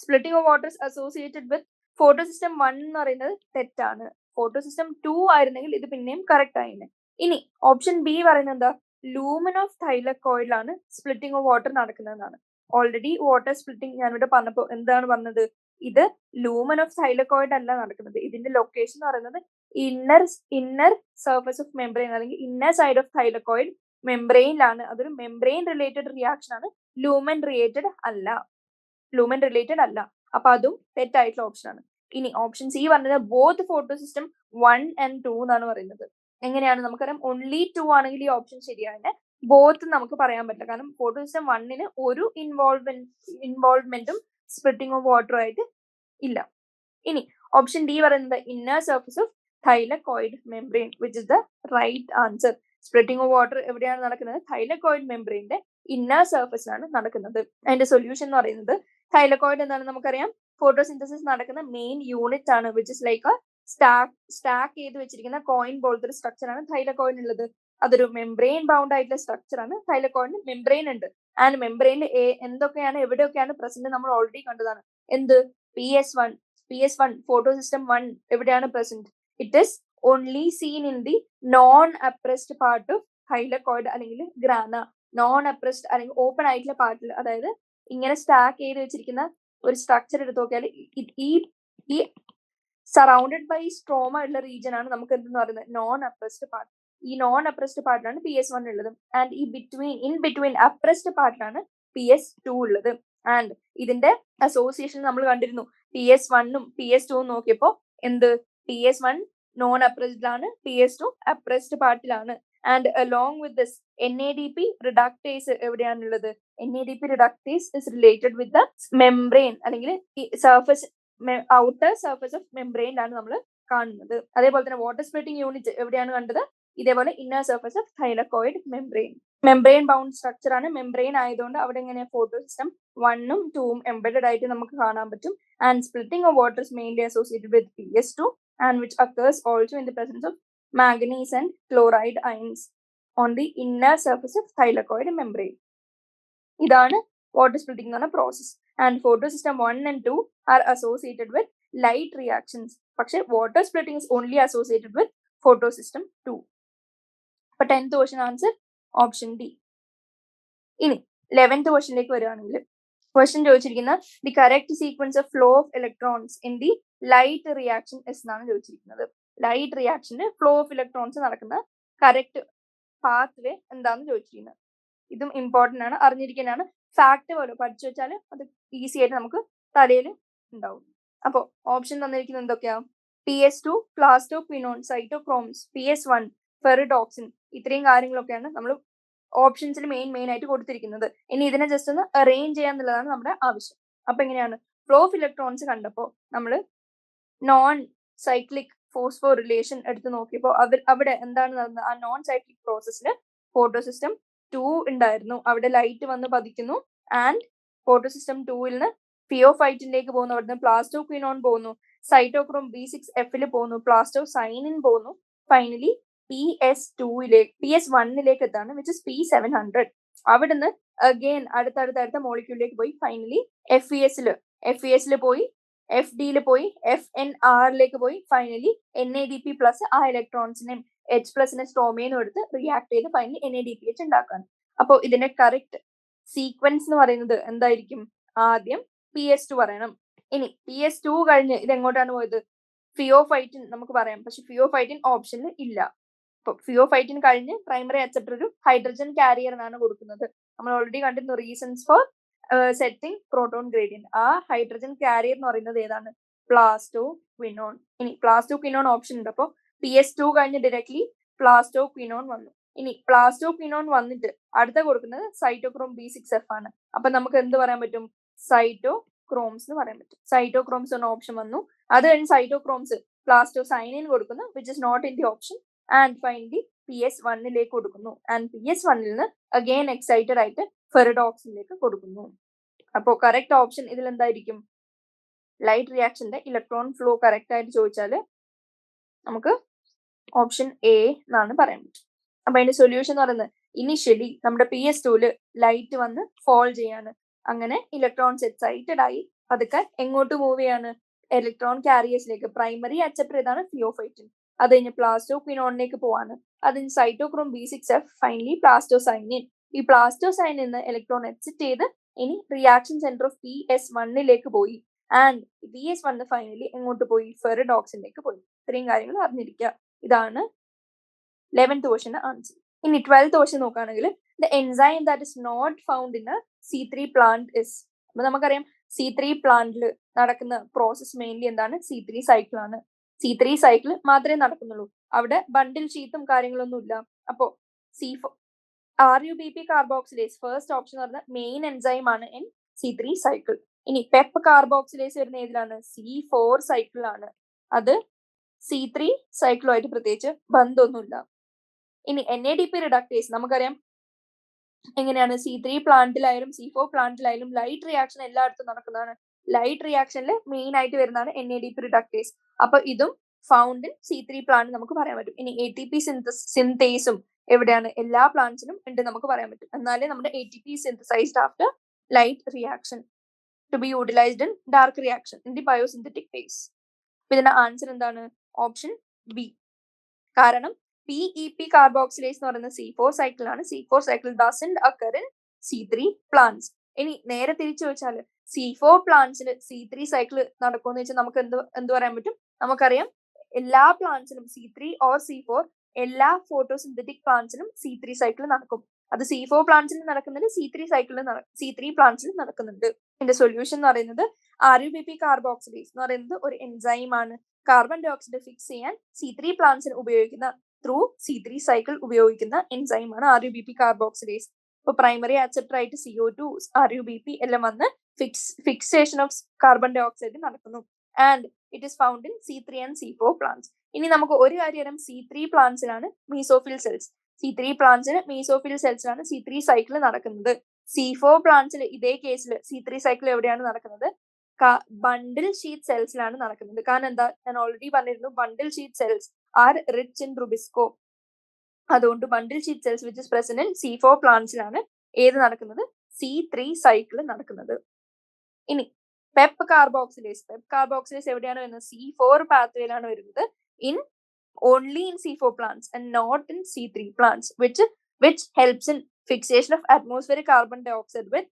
splitting of water associated with photosystem 1 എന്ന് പറയുന്നത് തെറ്റാണ്. ഫോട്ടോസിസ്റ്റം 2 ആയിരുന്നെങ്കിൽ ഇത് പിന്നെയും കറക്റ്റ് ആയിരുന്നു. ഇനി ഓപ്ഷൻ ബി പറയുന്നത് എന്താ? ലൂമൻ ഓഫ് തൈലക്കോയിഡിലാണ് സ്പ്ലിറ്റിംഗ് ഓഫ് വാട്ടർ നടക്കുന്നതെന്നാണ്. ഓൾറെഡി വാട്ടർ സ്പ്ലിറ്റിംഗ് ഞാനിവിടെ പറഞ്ഞപ്പോ എന്താണ് പറഞ്ഞത്? ഇത് ലൂമൻ ഓഫ് തൈലക്കോയിഡ് അല്ല നടക്കുന്നത്. ഇതിന്റെ ലൊക്കേഷൻ എന്ന് പറയുന്നത് ഇന്നർ സർഫസ് ഓഫ് മെംബ്രെയിൻ അല്ലെങ്കിൽ ഇന്നർ സൈഡ് ഓഫ് തൈലക്കോയിഡ് മെംബ്രെയിനിലാണ്. അതൊരു മെംബ്രെയിൻ റിലേറ്റഡ് റിയാക്ഷൻ ആണ്, ലൂമൻ റിലേറ്റഡ് അല്ല. അപ്പൊ അതും തെറ്റായിട്ടുള്ള ഓപ്ഷൻ ആണ്. ഇനി ഓപ്ഷൻ സി പറഞ്ഞത് ബോത്ത് ഫോട്ടോസിസ്റ്റം 1 and 2 എന്നാണ് പറയുന്നത്. എങ്ങനെയാണ്? നമുക്കറിയാം ഓൺലി 2 ആണെങ്കിൽ ഈ ഓപ്ഷൻ ശരിയാണ്. ബോത്ത് നമുക്ക് പറയാൻ പറ്റില്ല, കാരണം ഫോട്ടോസിസ്റ്റം 1 ഒരു ഇൻവോൾവ്മെന്റും സ്പ്ലിറ്റിംഗ് ഓഫ് വാട്ടർ ആയിട്ട് ഇല്ല. ഇനി ഓപ്ഷൻ ഡി പറയുന്നത് inner surface of thylakoid membrane, which is the right answer. Splitting of water എവിടെയാണ് നടക്കുന്നത്? തൈലക്കോയിഡ് മെംബ്രെയിന്റെ ഇന്നർ സർഫസിലാണ് നടക്കുന്നത്. അതിന്റെ സൊല്യൂഷൻ എന്ന് പറയുന്നത് തൈലക്കോയിഡ് എന്താണ് നമുക്കറിയാം, ഫോട്ടോസിന്തസിസ് നടക്കുന്ന മെയിൻ യൂണിറ്റ് ആണ്, വിച്ച് ഇസ് ലൈക്ക് സ്റ്റാക്ക് ചെയ്ത് വെച്ചിരിക്കുന്ന കോയിൻ പോലത്തെ ഒരു സ്ട്രക്ചർ ആണ് തൈലക്കോയിഡ് ഉള്ളത്. അതൊരു മെംബ്രെയിൻ ബൗണ്ട് ആയിട്ടുള്ള സ്ട്രക്ചർ ആണ്. തൈലക്കോയിഡിന് മെംബ്രെയിൻ ഉണ്ട്. ആൻഡ് മെംബ്രെയിനിൽ എന്തൊക്കെയാണ് എവിടെയൊക്കെയാണ് പ്രസന്റ് നമ്മൾ ഓൾറെഡി കണ്ടതാണ്. എന്ത്? PS1 ഫോട്ടോസിസ്റ്റം 1 എവിടെയാണ് present? It is only seen in the non appressed part of thylakoid അല്ലെങ്കിൽ ഗ്രാന. നോൺ അപ്രസ്ഡ് അല്ലെങ്കിൽ ഓപ്പൺ ആയിട്ടുള്ള പാർട്ടിൽ, അതായത് ഇങ്ങനെ സ്റ്റാക്ക് ചെയ്ത് വെച്ചിരിക്കുന്ന ഒരു സ്ട്രക്ചർ എടുത്ത് നോക്കിയാൽ ഈ സറൗണ്ടഡ് ബൈ സ്ട്രോമ ഉള്ള റീജിയൻ ആണ് നമുക്ക് എന്തെന്ന് പറയുന്നത്? Non appressed part. ഈ നോൺ അപ്രസ്ഡ് പാർട്ടിലാണ് PS1 ഉള്ളത്. ആൻഡ് ഇൻ ബിറ്റ്വീൻ അപ്രസ്ഡ് പാർട്ടിലാണ് PS2 ഉള്ളത്. ആൻഡ് ഇതിന്റെ അസോസിയേഷൻ നമ്മൾ കണ്ടിരുന്നു. PS1 PS2 നോക്കിയപ്പോ എന്ത്? PS1 നോൺ അപ്രസ്ഡ് ആണ്, PS2 അപ്രസ്ഡ് പാർട്ടിലാണ്. And along with this NADP reductase എവിടെയാണുള്ളത്? NADP reductase is related with the membrane അല്ലെങ്കിൽ സർഫസ് ഔട്ടർ സർഫസ് ഓഫ് മെംബ്രെയിനിലാണ് നമ്മൾ കാണുന്നത്. അതേപോലെ തന്നെ വാട്ടർ സ്പ്ലിറ്റിംഗ് യൂണിറ്റ് എവിടെയാണ് കണ്ടത്? ഇതേപോലെ inner surface of thylakoid membrane bound structure ആണ്. മെംബ്രെയിൻ ആയതുകൊണ്ട് അവിടെ എങ്ങനെ ഫോട്ടോസിസ്റ്റം 1 2 എംബെഡഡ് ആയിട്ട് നമുക്ക് കാണാൻ പറ്റും. And splitting of water is mainly associated with PS2 and which occurs also in the presence of manganese and chloride ions on the inner surface of thylakoid membrane. ഇതാണ് water splitting എന്ന് പറഞ്ഞ process. And photosystem 1 and 2 are associated with light reactions. പക്ഷെ water splitting is only associated with photosystem 2. അപ്പൊ 10th question answer option D. ഇനി 11th ക്വസ്റ്റ്യനിലേക്ക് വരികയാണെങ്കിൽ question ചോദിച്ചിരിക്കുന്ന the correct sequence of flow of electrons in the light reaction എന്നാണ് ചോദിച്ചിരിക്കുന്നത്. Light റിയാക്ഷന് flow of electrons നടക്കുന്ന കറക്റ്റ് പാത്ത് വേ എന്താണെന്ന് ചോദിച്ചിരിക്കുന്നത്. ഇതും ഇമ്പോർട്ടന്റ് ആണ്, അറിഞ്ഞിരിക്കാനാണ്. ഫാക്ട് പോലെ പഠിച്ചു വെച്ചാൽ അത് ഈസി ആയിട്ട് നമുക്ക് തലയിൽ ഉണ്ടാവും. അപ്പോൾ ഓപ്ഷൻ തന്നിരിക്കുന്നത് എന്തൊക്കെയാ? PS2 പ്ലാസ്റ്റോക്വിനോൺ, cytochromes, PS1 ഫെറിഡോക്സിൻ. ഇത്രയും കാര്യങ്ങളൊക്കെയാണ് നമ്മൾ ഓപ്ഷൻസിൽ മെയിൻ ആയിട്ട് കൊടുത്തിരിക്കുന്നത്. ഇനി ഇതിനെ ജസ്റ്റ് ഒന്ന് അറേഞ്ച് ചെയ്യാന്നുള്ളതാണ് നമ്മുടെ ആവശ്യം. അപ്പൊ എങ്ങനെയാണ്? ഫ്ലോ ഓഫ് ഇലക്ട്രോൺസ് കണ്ടപ്പോൾ നമ്മൾ നോൺ സൈക്ലിക് ഫോസ്ഫോ റിലേഷൻ എടുത്ത് നോക്കിയപ്പോൾ അവിടെ എന്താണ് നടന്നത്? ആ നോൺ സൈക്ലിക് പ്രോസസ്സിൽ ഫോട്ടോസിസ്റ്റം 2 ഉണ്ടായിരുന്നു. അവിടെ ലൈറ്റ് വന്ന് പതിക്കുന്നു. ആൻഡ് ഫോട്ടോസിസ്റ്റം 2 നിന്ന് ഫിയോഫൈറ്റിലേക്ക് പോകുന്നു. അവിടുന്ന് പ്ലാസ്റ്റോക്വിനോൺ പോകുന്നു, സൈറ്റോക്രോം B6F പോകുന്നു, പ്ലാസ്റ്റോസൈനിൻ പോകുന്നു. ഫൈനലി PS1 എത്താണ്, വിച്ച് ഇസ് P700. അവിടുന്ന് അഗെയിൻ അടുത്ത മോളിക്യൂളിലേക്ക് പോയി ഫൈനലി FES പോയി, FD പോയി, FNR പോയി, ഫൈനലി NADP പ്ലസ് ആ ഇലക്ട്രോൺസിനെയും H+നെ സ്ട്രോമേനും എടുത്ത് റിയാക്ട് ചെയ്ത് ഫൈനലി NADPH ഉണ്ടാക്കാൻ. അപ്പോൾ ഇതിന്റെ കറക്റ്റ് സീക്വൻസ് എന്ന് പറയുന്നത് എന്തായിരിക്കും? ആദ്യം PS2 പറയണം. ഇനി PS2 കഴിഞ്ഞ് ഇത് എങ്ങോട്ടാണ് പോയത്? ഫിയോഫൈറ്റിൻ നമുക്ക് പറയാം, പക്ഷെ ഫിയോഫൈറ്റിൻ ഓപ്ഷനിൽ ഇല്ല. ഫിയോഫൈറ്റിൻ കഴിഞ്ഞ് പ്രൈമറി അക്സെപ്റ്റർ ഒരു ഹൈഡ്രജൻ കാരിയറിനാണ് കൊടുക്കുന്നത്. നമ്മൾ ഓൾറെഡി കണ്ടിരുന്നു reasons for setting proton gradient. ആ ഹൈഡ്രജൻ കാരിയർ എന്ന് പറയുന്നത് ഏതാണ്? പ്ലാസ്റ്റോക്വിനോൺ. ഇനി പ്ലാസ്റ്റോക്വിനോൺ ഓപ്ഷൻ ഉണ്ട്. അപ്പോൾ PS2 കഴിഞ്ഞ് ഡയറക്ട്ലി പ്ലാസ്റ്റോക്വിനോൺ വന്നു. ഇനി പ്ലാസ്റ്റോക്വിനോൺ വന്നിട്ട് അടുത്ത കൊടുക്കുന്നത് സൈറ്റോക്രോം B6F ആണ്. അപ്പൊ നമുക്ക് എന്ത് പറയാൻ പറ്റും? സൈറ്റോക്രോംസ് എന്ന് പറയാൻ പറ്റും. സൈറ്റോക്രോംസ് എന്ന ഓപ്ഷൻ വന്നു. അത് കഴിഞ്ഞ് സൈറ്റോക്രോംസ് പ്ലാസ്റ്റോസൈനിൻ കൊടുക്കുന്നു, which is not in the option. And finally PS1 കൊടുക്കുന്നു. ആൻഡ് PS1 നിന്ന് അഗെയിൻ എക്സൈറ്റഡ് ആയിട്ട് ഫെറിഡോക്സിനിലേക്ക് കൊടുക്കുന്നു. അപ്പോൾ കറക്റ്റ് ഓപ്ഷൻ ഇതിൽ എന്തായിരിക്കും? ലൈറ്റ് റിയാക്ഷന്റെ ഇലക്ട്രോൺ ഫ്ലോ കറക്റ്റ് ആയിട്ട് ചോദിച്ചാൽ നമുക്ക് ഓപ്ഷൻ എ എന്നാണ് പറയാൻ പറ്റും. അപ്പൊ അതിന്റെ സൊല്യൂഷൻ എന്ന് പറയുന്നത് ഇനിഷ്യലി നമ്മുടെ PS2 ലൈറ്റ് വന്ന് ഫോൾ ചെയ്യാണ്. അങ്ങനെ ഇലക്ട്രോൺസ് എക്സൈറ്റഡ് ആയി അതൊക്കെ എങ്ങോട്ട് മൂവ് ചെയ്യാണ്? ഇലക്ട്രോൺ കാരിയേഴ്സിലേക്ക്. പ്രൈമറി അക്സെപ്റ്റർ ഏതാണ്? തിയോഫൈറ്റിൻ. അത് കഴിഞ്ഞ് പ്ലാസ്റ്റോക്വിനോണിലേക്ക് പോവാണ്. അതിന് സൈറ്റോക്രോം B6F, ഫൈനലി പ്ലാസ്റ്റോസൈനിൻ. ഈ പ്ലാസ്റ്റോസൈനിൽ നിന്ന് ഇലക്ട്രോൺ എക്സിറ്റ് ചെയ്ത് ഇനി റിയാക്ഷൻ സെന്റർ ഓഫ് PS1 പോയി. ആൻഡ് PS1 ഫൈനലി എങ്ങോട്ട് പോയി? ഫെറിഡോക്സിനിലേക്ക് പോയി. ഇത്രയും കാര്യങ്ങൾ അറിഞ്ഞിരിക്കുക. ഇതാണ് 11th ക്വസ്റ്റ്യൻ ആൻസർ. ഇനി 12th ക്വസ്റ്റ്യൻ നോക്കുകയാണെങ്കിൽ the enzyme that is not found in a C3 plant is. അപ്പൊ നമുക്കറിയാം C3 പ്ലാന്റിൽ നടക്കുന്ന പ്രോസസ് മെയിൻലി എന്താണ്? C3 സൈക്കിൾ ആണ്. C3 സൈക്കിൾ മാത്രമേ നടക്കുന്നുള്ളൂ. അവിടെ ബണ്ടിൽ ഷീത്തും കാര്യങ്ങളൊന്നും ഇല്ല. അപ്പോ RUBP കാർബോക്സിലേസ് ഫസ്റ്റ് ഓപ്ഷൻ എന്ന് പറഞ്ഞാൽ മെയിൻ എൻസൈം ആണ് ഇൻ C3 സൈക്കിൾ. ഇനി പെപ്പ് കാർബോക്സിലേസ് വരുന്ന ഏതിലാണ്? C4 സൈക്കിളാണ്. അത് C3 സൈക്കിളുമായിട്ട് പ്രത്യേകിച്ച് ബന്ധമൊന്നുമില്ല. ഇനി NADP റിഡക്ടേസ് നമുക്കറിയാം എങ്ങനെയാണ്? C3 പ്ലാന്റിലായാലും C4 പ്ലാന്റിലായാലും ലൈറ്റ് റിയാക്ഷൻ എല്ലായിടത്തും നടക്കുന്നതാണ്. ലൈറ്റ് റിയാക്ഷനിൽ മെയിൻ ആയിട്ട് വരുന്നതാണ് NADP റിഡക്ടേസ്. അപ്പൊ ഇതും ഫൗണ്ട് ഇൻ C3 പ്ലാന്റ് നമുക്ക് പറയാൻ പറ്റും. ഇനി ATP സിന്തേസും എവിടെയാണ്? എല്ലാ പ്ലാന്റ്സിനും ഉണ്ട് നമുക്ക് പറയാൻ പറ്റും. എന്നാലേ നമ്മുടെ ATP synthesised after light reaction to be utilised in dark reaction in the biosynthetic phase. ഇതിന്റെ ആൻസർ എന്താണ്? Option B. കാരണം PEP കാർബോക്സിലേസ് എന്ന് പറയുന്നത് C4 സൈക്കിളാണ്. C4 cycle doesn't occur in C3 plants. ഇനി നേരെ തിരിച്ചു വെച്ചാൽ C4 പ്ലാന്റ്സിൽ C3 സൈക്കിൾ നടക്കുമെന്ന് വെച്ചാൽ നമുക്ക് എന്ത് പറയാൻ പറ്റും? നമുക്കറിയാം എല്ലാ പ്ലാന്റ്സിലും C3 ഓർ C4 എല്ലാ ഫോട്ടോസിന്തറ്റിക് പ്ലാന്റ്സിലും C3 സൈക്കിൾ നടക്കും. അത് C4 പ്ലാന്റ്സിൽ നടക്കുന്നുണ്ട്, C3 പ്ലാന്റ്സിൽ നടക്കുന്നുണ്ട്. ഇതിന്റെ സൊല്യൂഷൻ എന്ന് പറയുന്നത് RUBP കാർബോക്സിലേസ് എന്ന് പറയുന്നത് ഒരു എൻസൈം ആണ്. കാർബൺ ഡൈ ഓക്സൈഡ് ഫിക്സ് ചെയ്യാൻ C3 പ്ലാന്റ്സിന് ഉപയോഗിക്കുന്ന ത്രൂ C3 സൈക്കിൾ ഉപയോഗിക്കുന്ന എൻസൈം ആണ് RUBP കാർബോക്സിലേസ്. ഇപ്പൊ പ്രൈമറി അക്സെപ്റ്റർ ആയിട്ട് CO2, RUBP എല്ലാം വന്ന് fixation of carbon dioxide നടക്കുന്നു. And it is found in C3 and C4 plants. ഇനി നമുക്ക് ഒരു കാര്യം അറിയാം, C3 പ്ലാന്റ്സിലാണ് മീസോഫിൽ സെൽസ്. C3 പ്ലാന്റ്സിന് മീസോഫിൽ സെൽസിലാണ് C3 സൈക്കിൾ നടക്കുന്നത്. C4 പ്ലാന്റ്സിൽ ഇതേ കേസിൽ C3 സൈക്കിൾ എവിടെയാണ് നടക്കുന്നത്? ബണ്ടിൽ ഷീറ്റ് സെൽസിലാണ് നടക്കുന്നത്. കാരണം എന്താ? ഞാൻ ഓൾറെഡി പറഞ്ഞിരുന്നു, bundle sheath cells are rich in rubisco. അതുകൊണ്ട് bundle sheath cells which is present in C4 പ്ലാന്റ്സിലാണ് ഏത് നടക്കുന്നത്? C3 സൈക്കിൾ നടക്കുന്നത്. ഇനി പെപ്പ് കാർബോക്സിലേസ് എവിടെയാണ് വരുന്നത്? C4 പാത്വേയിലാണ് വരുന്നത്. only in C4 plants and not in C3 plants, which helps in fixation of atmospheric carbon dioxide with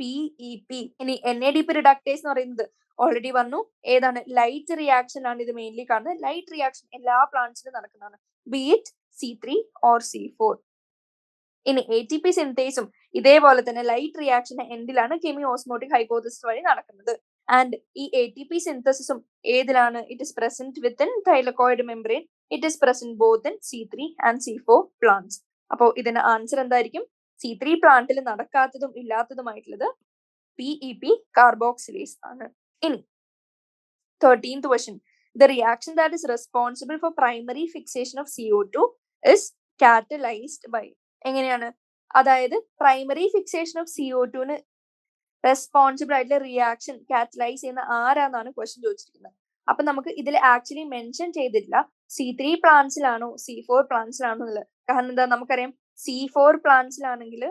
PEP. ഇനി NADP reductase എന്ന് പറയുന്നത് ഓൾറെഡി വന്നു. ഏതാണ്? ലൈറ്റ് റിയാക്ഷൻ ആണ് ഇത് മെയിൻലി കാണുന്നത്. ലൈറ്റ് റിയാക്ഷൻ എല്ലാ പ്ലാന്റ്സിലും നടക്കുന്നതാണ്, B it C3 or C4. ഇനി ATP സിന്തേസും ഇതേപോലെ തന്നെ ലൈറ്റ് റിയാക്ഷന്റെ എൻഡിലാണ് കെമിയോസ്മോട്ടിക് ഹൈപ്പോതെസിസ് വഴി നടക്കുന്നത്. ആൻഡ് ഈ ATP സിന്തസിസും ഏതിലാണ്? It is present within thylakoid membrane. It is present both in C3 and C4 plants. അപ്പോൾ ഇതിന്റെ ആൻസർ എന്തായിരിക്കും? C3 പ്ലാന്റിൽ നടക്കാത്തതും ഇല്ലാത്തതുമായിട്ടുള്ളത് PEP കാർബോക്സിലേസ് ആണ്. ഇനി 13th question. The reaction that is responsible for primary fixation of CO2 is catalyzed by. എങ്ങനെയാണ്? അതായത് primary fixation of CO2ന് responsible ആയിട്ടുള്ള reaction catalyse ചെയ്യുന്ന ആരാന്നാണ് ക്വസ്റ്റ്യൻ ചോദിച്ചിരിക്കുന്നത്. അപ്പൊ നമുക്ക് ഇതിൽ ആക്ച്വലി മെൻഷൻ ചെയ്തിട്ടില്ല C3 പ്ലാന്റ്സിലാണോ C4 പ്ലാന്റ്സിലാണോ എന്നുള്ളത്. കാരണം എന്താ? നമുക്കറിയാം C4 പ്ലാന്റ്സിലാണെങ്കിൽ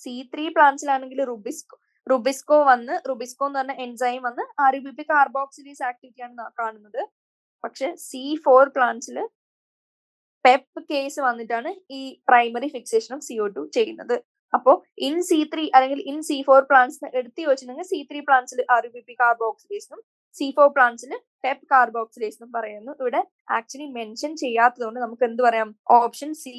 C3 പ്ലാന്റ്സിലാണെങ്കിൽ റുബിസ്കോ എന്ന് പറഞ്ഞ എൻസൈം വന്ന് RUBP കാർബോക്സിലേസ് ആക്ടിവിറ്റിയാണ് കാണുന്നത്. പക്ഷെ C4 പ്ലാന്റ്സിൽ പെപ്പ് കേസ് വന്നിട്ടാണ് ഈ പ്രൈമറി ഫിക്സേഷൻ ഓഫ് CO2 ചെയ്യുന്നത്. അപ്പോ ഇൻ C3 അല്ലെങ്കിൽ ഇൻ C4 പ്ലാന്റ്സിന് എടുത്തു വെച്ചിട്ടുണ്ടെങ്കിൽ C3 പ്ലാന്റ്സിൽ RUBP കാർബോക്സിലേസിനും C4 പ്ലാന്റ്സിന് പെപ്പ് കാർബോക്സിലേസിനും പറയുന്നു. ഇവിടെ ആക്ച്വലി മെൻഷൻ ചെയ്യാത്തതുകൊണ്ട് നമുക്ക് എന്ത് പറയാം? ഓപ്ഷൻ സി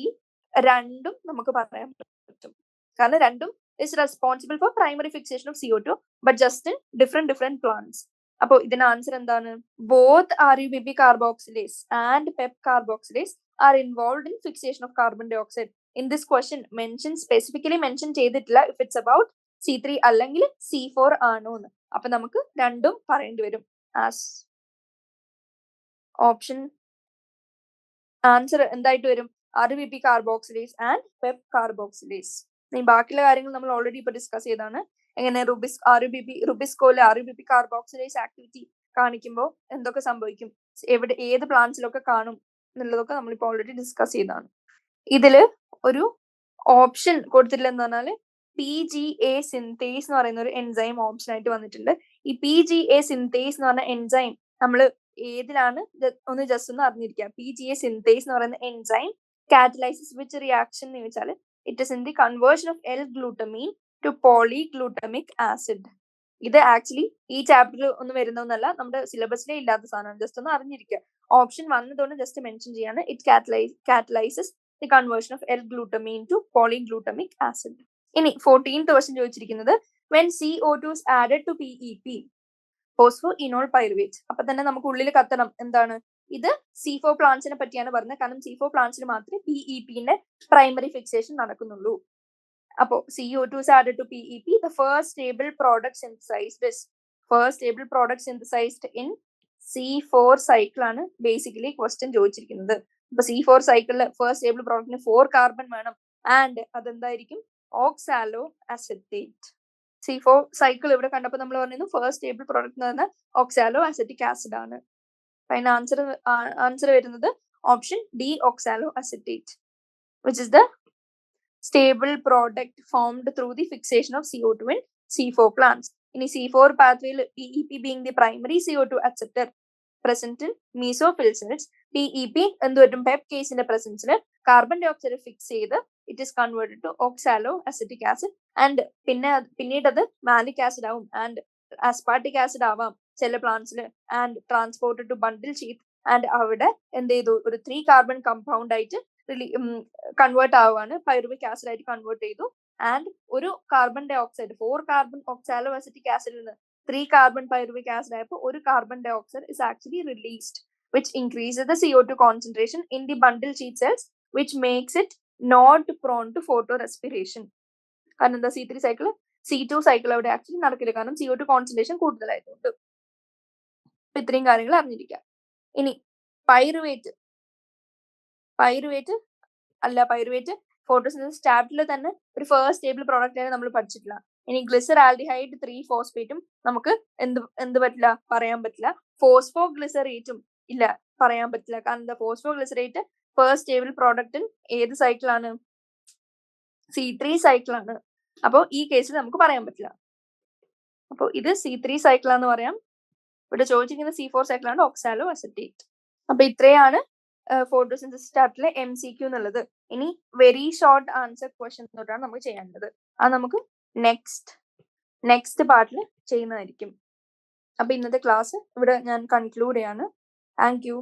രണ്ടും നമുക്ക് പറയാൻ പറ്റും. കാരണം രണ്ടും is responsible for primary fixation of CO2 but just in different plants. അപ്പോൾ ഇതിന്റെ ആൻസർ എന്താണ്? Both RUBP carboxylase and PEP carboxylase are involved in fixation of carbon dioxide. In this question specifically mention ചെയ്തിട്ടില്ല if it's about C3 അല്ലെങ്കിൽ C4 ആണോ എന്ന്. അപ്പൊ നമുക്ക് രണ്ടും പറയേണ്ടി വരും. ആസ് ഓപ്ഷൻ ആൻസർ എന്തായിട്ട് വരും? RUBP carboxylase and PEP carboxylase. ബാക്കിയുള്ള കാര്യങ്ങൾ നമ്മൾ ഓൾറെഡി ഇപ്പൊ ഡിസ്കസ് ചെയ്താണ്. എങ്ങനെ റുബിസ്കോയില് RUBP കാർബോക്സിലേസ് ആക്ടിവിറ്റി കാണിക്കുമ്പോൾ എന്തൊക്കെ സംഭവിക്കും, ഏത് പ്ലാന്റ്സിലൊക്കെ കാണും എന്നുള്ളതൊക്കെ നമ്മളിപ്പോ ഓൾറെഡി ഡിസ്കസ് ചെയ്താണ്. ഇതില് ഒരു ഓപ്ഷൻ കൊടുത്തിട്ടില്ല എന്ന് പറഞ്ഞാല് PGA സിന്തേസ് എന്ന് പറയുന്ന ഒരു എൻസൈം ഓപ്ഷൻ ആയിട്ട് വന്നിട്ടുണ്ട്. ഈ PGA സിന്തേസ് എന്ന് പറഞ്ഞ എൻസൈം നമ്മൾ ഏതിലാണ് ഒന്ന് ജസ്റ്റ് ഒന്ന് അറിഞ്ഞിരിക്കുക. PGA സിന്തേസ് എന്ന് പറയുന്ന എൻസൈം കാറ്റലൈസിസ് വിച്ച് റിയാക്ഷൻ എന്ന് ചോദിച്ചാൽ it is in the conversion of L-glutamine to polyglutamic acid. ഇത് ആക്ച്വലി ഈ ചാപ്റ്ററിൽ ഒന്നും വരുന്നൊന്നല്ല, നമ്മുടെ സിലബസിലേ ഇല്ലാത്ത സാധനമാണ്. ജസ്റ്റ് ഒന്ന് അറിഞ്ഞിരിക്കുക. ഓപ്ഷൻ വന്നതുകൊണ്ട് ജസ്റ്റ് മെൻഷൻ ചെയ്യാണ്. It catalyses the conversion of L-glutamine to polyglutamic acid. ഇനി 14th ക്വസ്റ്റ്യൻ ചോദിച്ചിരിക്കുന്നത് when CO2 is added to PEP phosphoenolpyruvate. അപ്പൊ തന്നെ നമുക്ക് ഉള്ളിൽ കത്തണം എന്താണ് ഇത്, C4 പ്ലാന്റ്സിനെ പറ്റിയാണ് പറഞ്ഞത്. കാരണം C4 പ്ലാന്റ്സിന് മാത്രമേ PEP-ന്റെ പ്രൈമറി ഫിക്സേഷൻ നടക്കുന്നുള്ളൂ. അപ്പോ CO2 is added to PEP, the first stable product synthesized in C4 cycle ആണ് ബേസിക്കലി ക്വസ്റ്റ്യൻ ചോദിച്ചിരിക്കുന്നത്. അപ്പൊ C4 സൈക്കിളില് ഫസ്റ്റ് സ്റ്റേബിൾ പ്രോഡക്റ്റിന് 4 കാർബൺ വേണം, ആൻഡ് അതെന്തായിരിക്കും, ഓക്സാലോ അസെറ്റേറ്റ്. C4 സൈക്കിൾ ഇവിടെ കണ്ടപ്പോൾ നമ്മൾ പറഞ്ഞു ഫസ്റ്റ് സ്റ്റേബിൾ പ്രോഡക്റ്റ് എന്ന് പറഞ്ഞാൽ ഓക്സാലോ അസെറ്റിക് ആസിഡ് ആണ്. അതിന് ആൻസർ വരുന്നത് option D, oxalo acetate, which is the stable product formed through the fixation of CO2 in C4 plants. In C4 pathway, PEP being the primary CO2 acceptor present in mesophyll cells, PEP എന്തുവരും PEP കേസിന്റെ പ്രസൻസിൽ carbon dioxide fix ചെയ്ത് it is converted to oxaloacetic acid, and പിന്നീട് അത് malic acid ആവും and aspartic acid ആവാം ചില പ്ലാന്റ്സിൽ, and transported to bundle sheath, and അവിടെ എന്ത് ചെയ്തു, ഒരു 3 കാർബൺ കമ്പൗണ്ട് ആയിട്ട് കൺവേർട്ട് ആവുകയാണ്, പൈറുവിക് ആസിഡ് ആയിട്ട് കൺവേർട്ട് ചെയ്തു. ആൻഡ് ഒരു carbon dioxide 4 carbon oxaloacetic ആസിഡിൽ നിന്ന് 3 കാർബൺ പൈറുവിക് ആസിഡ് ആയപ്പോൾ ഒരു carbon dye oxide is actually released, which increases the CO2 concentration in the bundle sheet cells, which makes it not prone to photorespiration. കാരണം എന്താ, C3 cycle C2 cycle അവിടെ actually നടക്കില്ല, കാരണം CO2 concentration കൂടുതലായതുകൊണ്ട്. ഇത്രയും കാര്യങ്ങൾ അറിഞ്ഞിരിക്കാം. ഇനി പൈറുവേറ്റ് ഫോട്ടോസിന്തസിസ് ചാപ്റ്ററിൽ തന്നെ ഒരു ഫസ്റ്റ് സ്റ്റേബിൾ പ്രോഡക്റ്റ് ആണ് നമ്മൾ പഠിച്ചിട്ടില്ല. ഇനി ഗ്ലിസറാൽഡിഹൈഡ് 3-ഫോസ്ഫേറ്റും നമുക്ക് എന്ത് പറ്റില്ല, പറയാൻ പറ്റില്ല. ഫോസ്ഫോഗ്ലിസറേറ്റും ഇല്ല, പറയാൻ പറ്റില്ല. കാരണം എന്താ, ഫോസ്ഫോഗ്ലിസറേറ്റ് ഫസ്റ്റ് സ്റ്റേബിൾ പ്രോഡക്റ്റ് ഏത് സൈക്കിളാണ്, C3 സൈക്കിളാണ്. അപ്പോൾ ഈ കേസിൽ നമുക്ക് പറയാൻ പറ്റില്ല. അപ്പോൾ ഇത് C3 സൈക്കിളാന്ന് പറയാം. ഇവിടെ ചോദിച്ചിരിക്കുന്ന C4 സൈക്കിളാണ്, ഓക്സാലോ അസെറ്റേറ്റ്. അപ്പൊ ഇത്രയാണ് ഫോട്ടോസിന്തസിസ് ചാപ്റ്ററിലെ MCQ എന്നുള്ളത്. ഇനി വെരി ഷോർട്ട് ആൻസർ ക്വസ്റ്റ്യൻ തൊട്ടാണ് നമുക്ക് ചെയ്യേണ്ടത്. അത് നമുക്ക് നെക്സ്റ്റ് പാർട്ടിൽ ചെയ്യുന്നതായിരിക്കും. അപ്പൊ ഇന്നത്തെ ക്ലാസ് ഇവിടെ ഞാൻ കൺക്ലൂഡ് ചെയ്യാണ്. Thank you.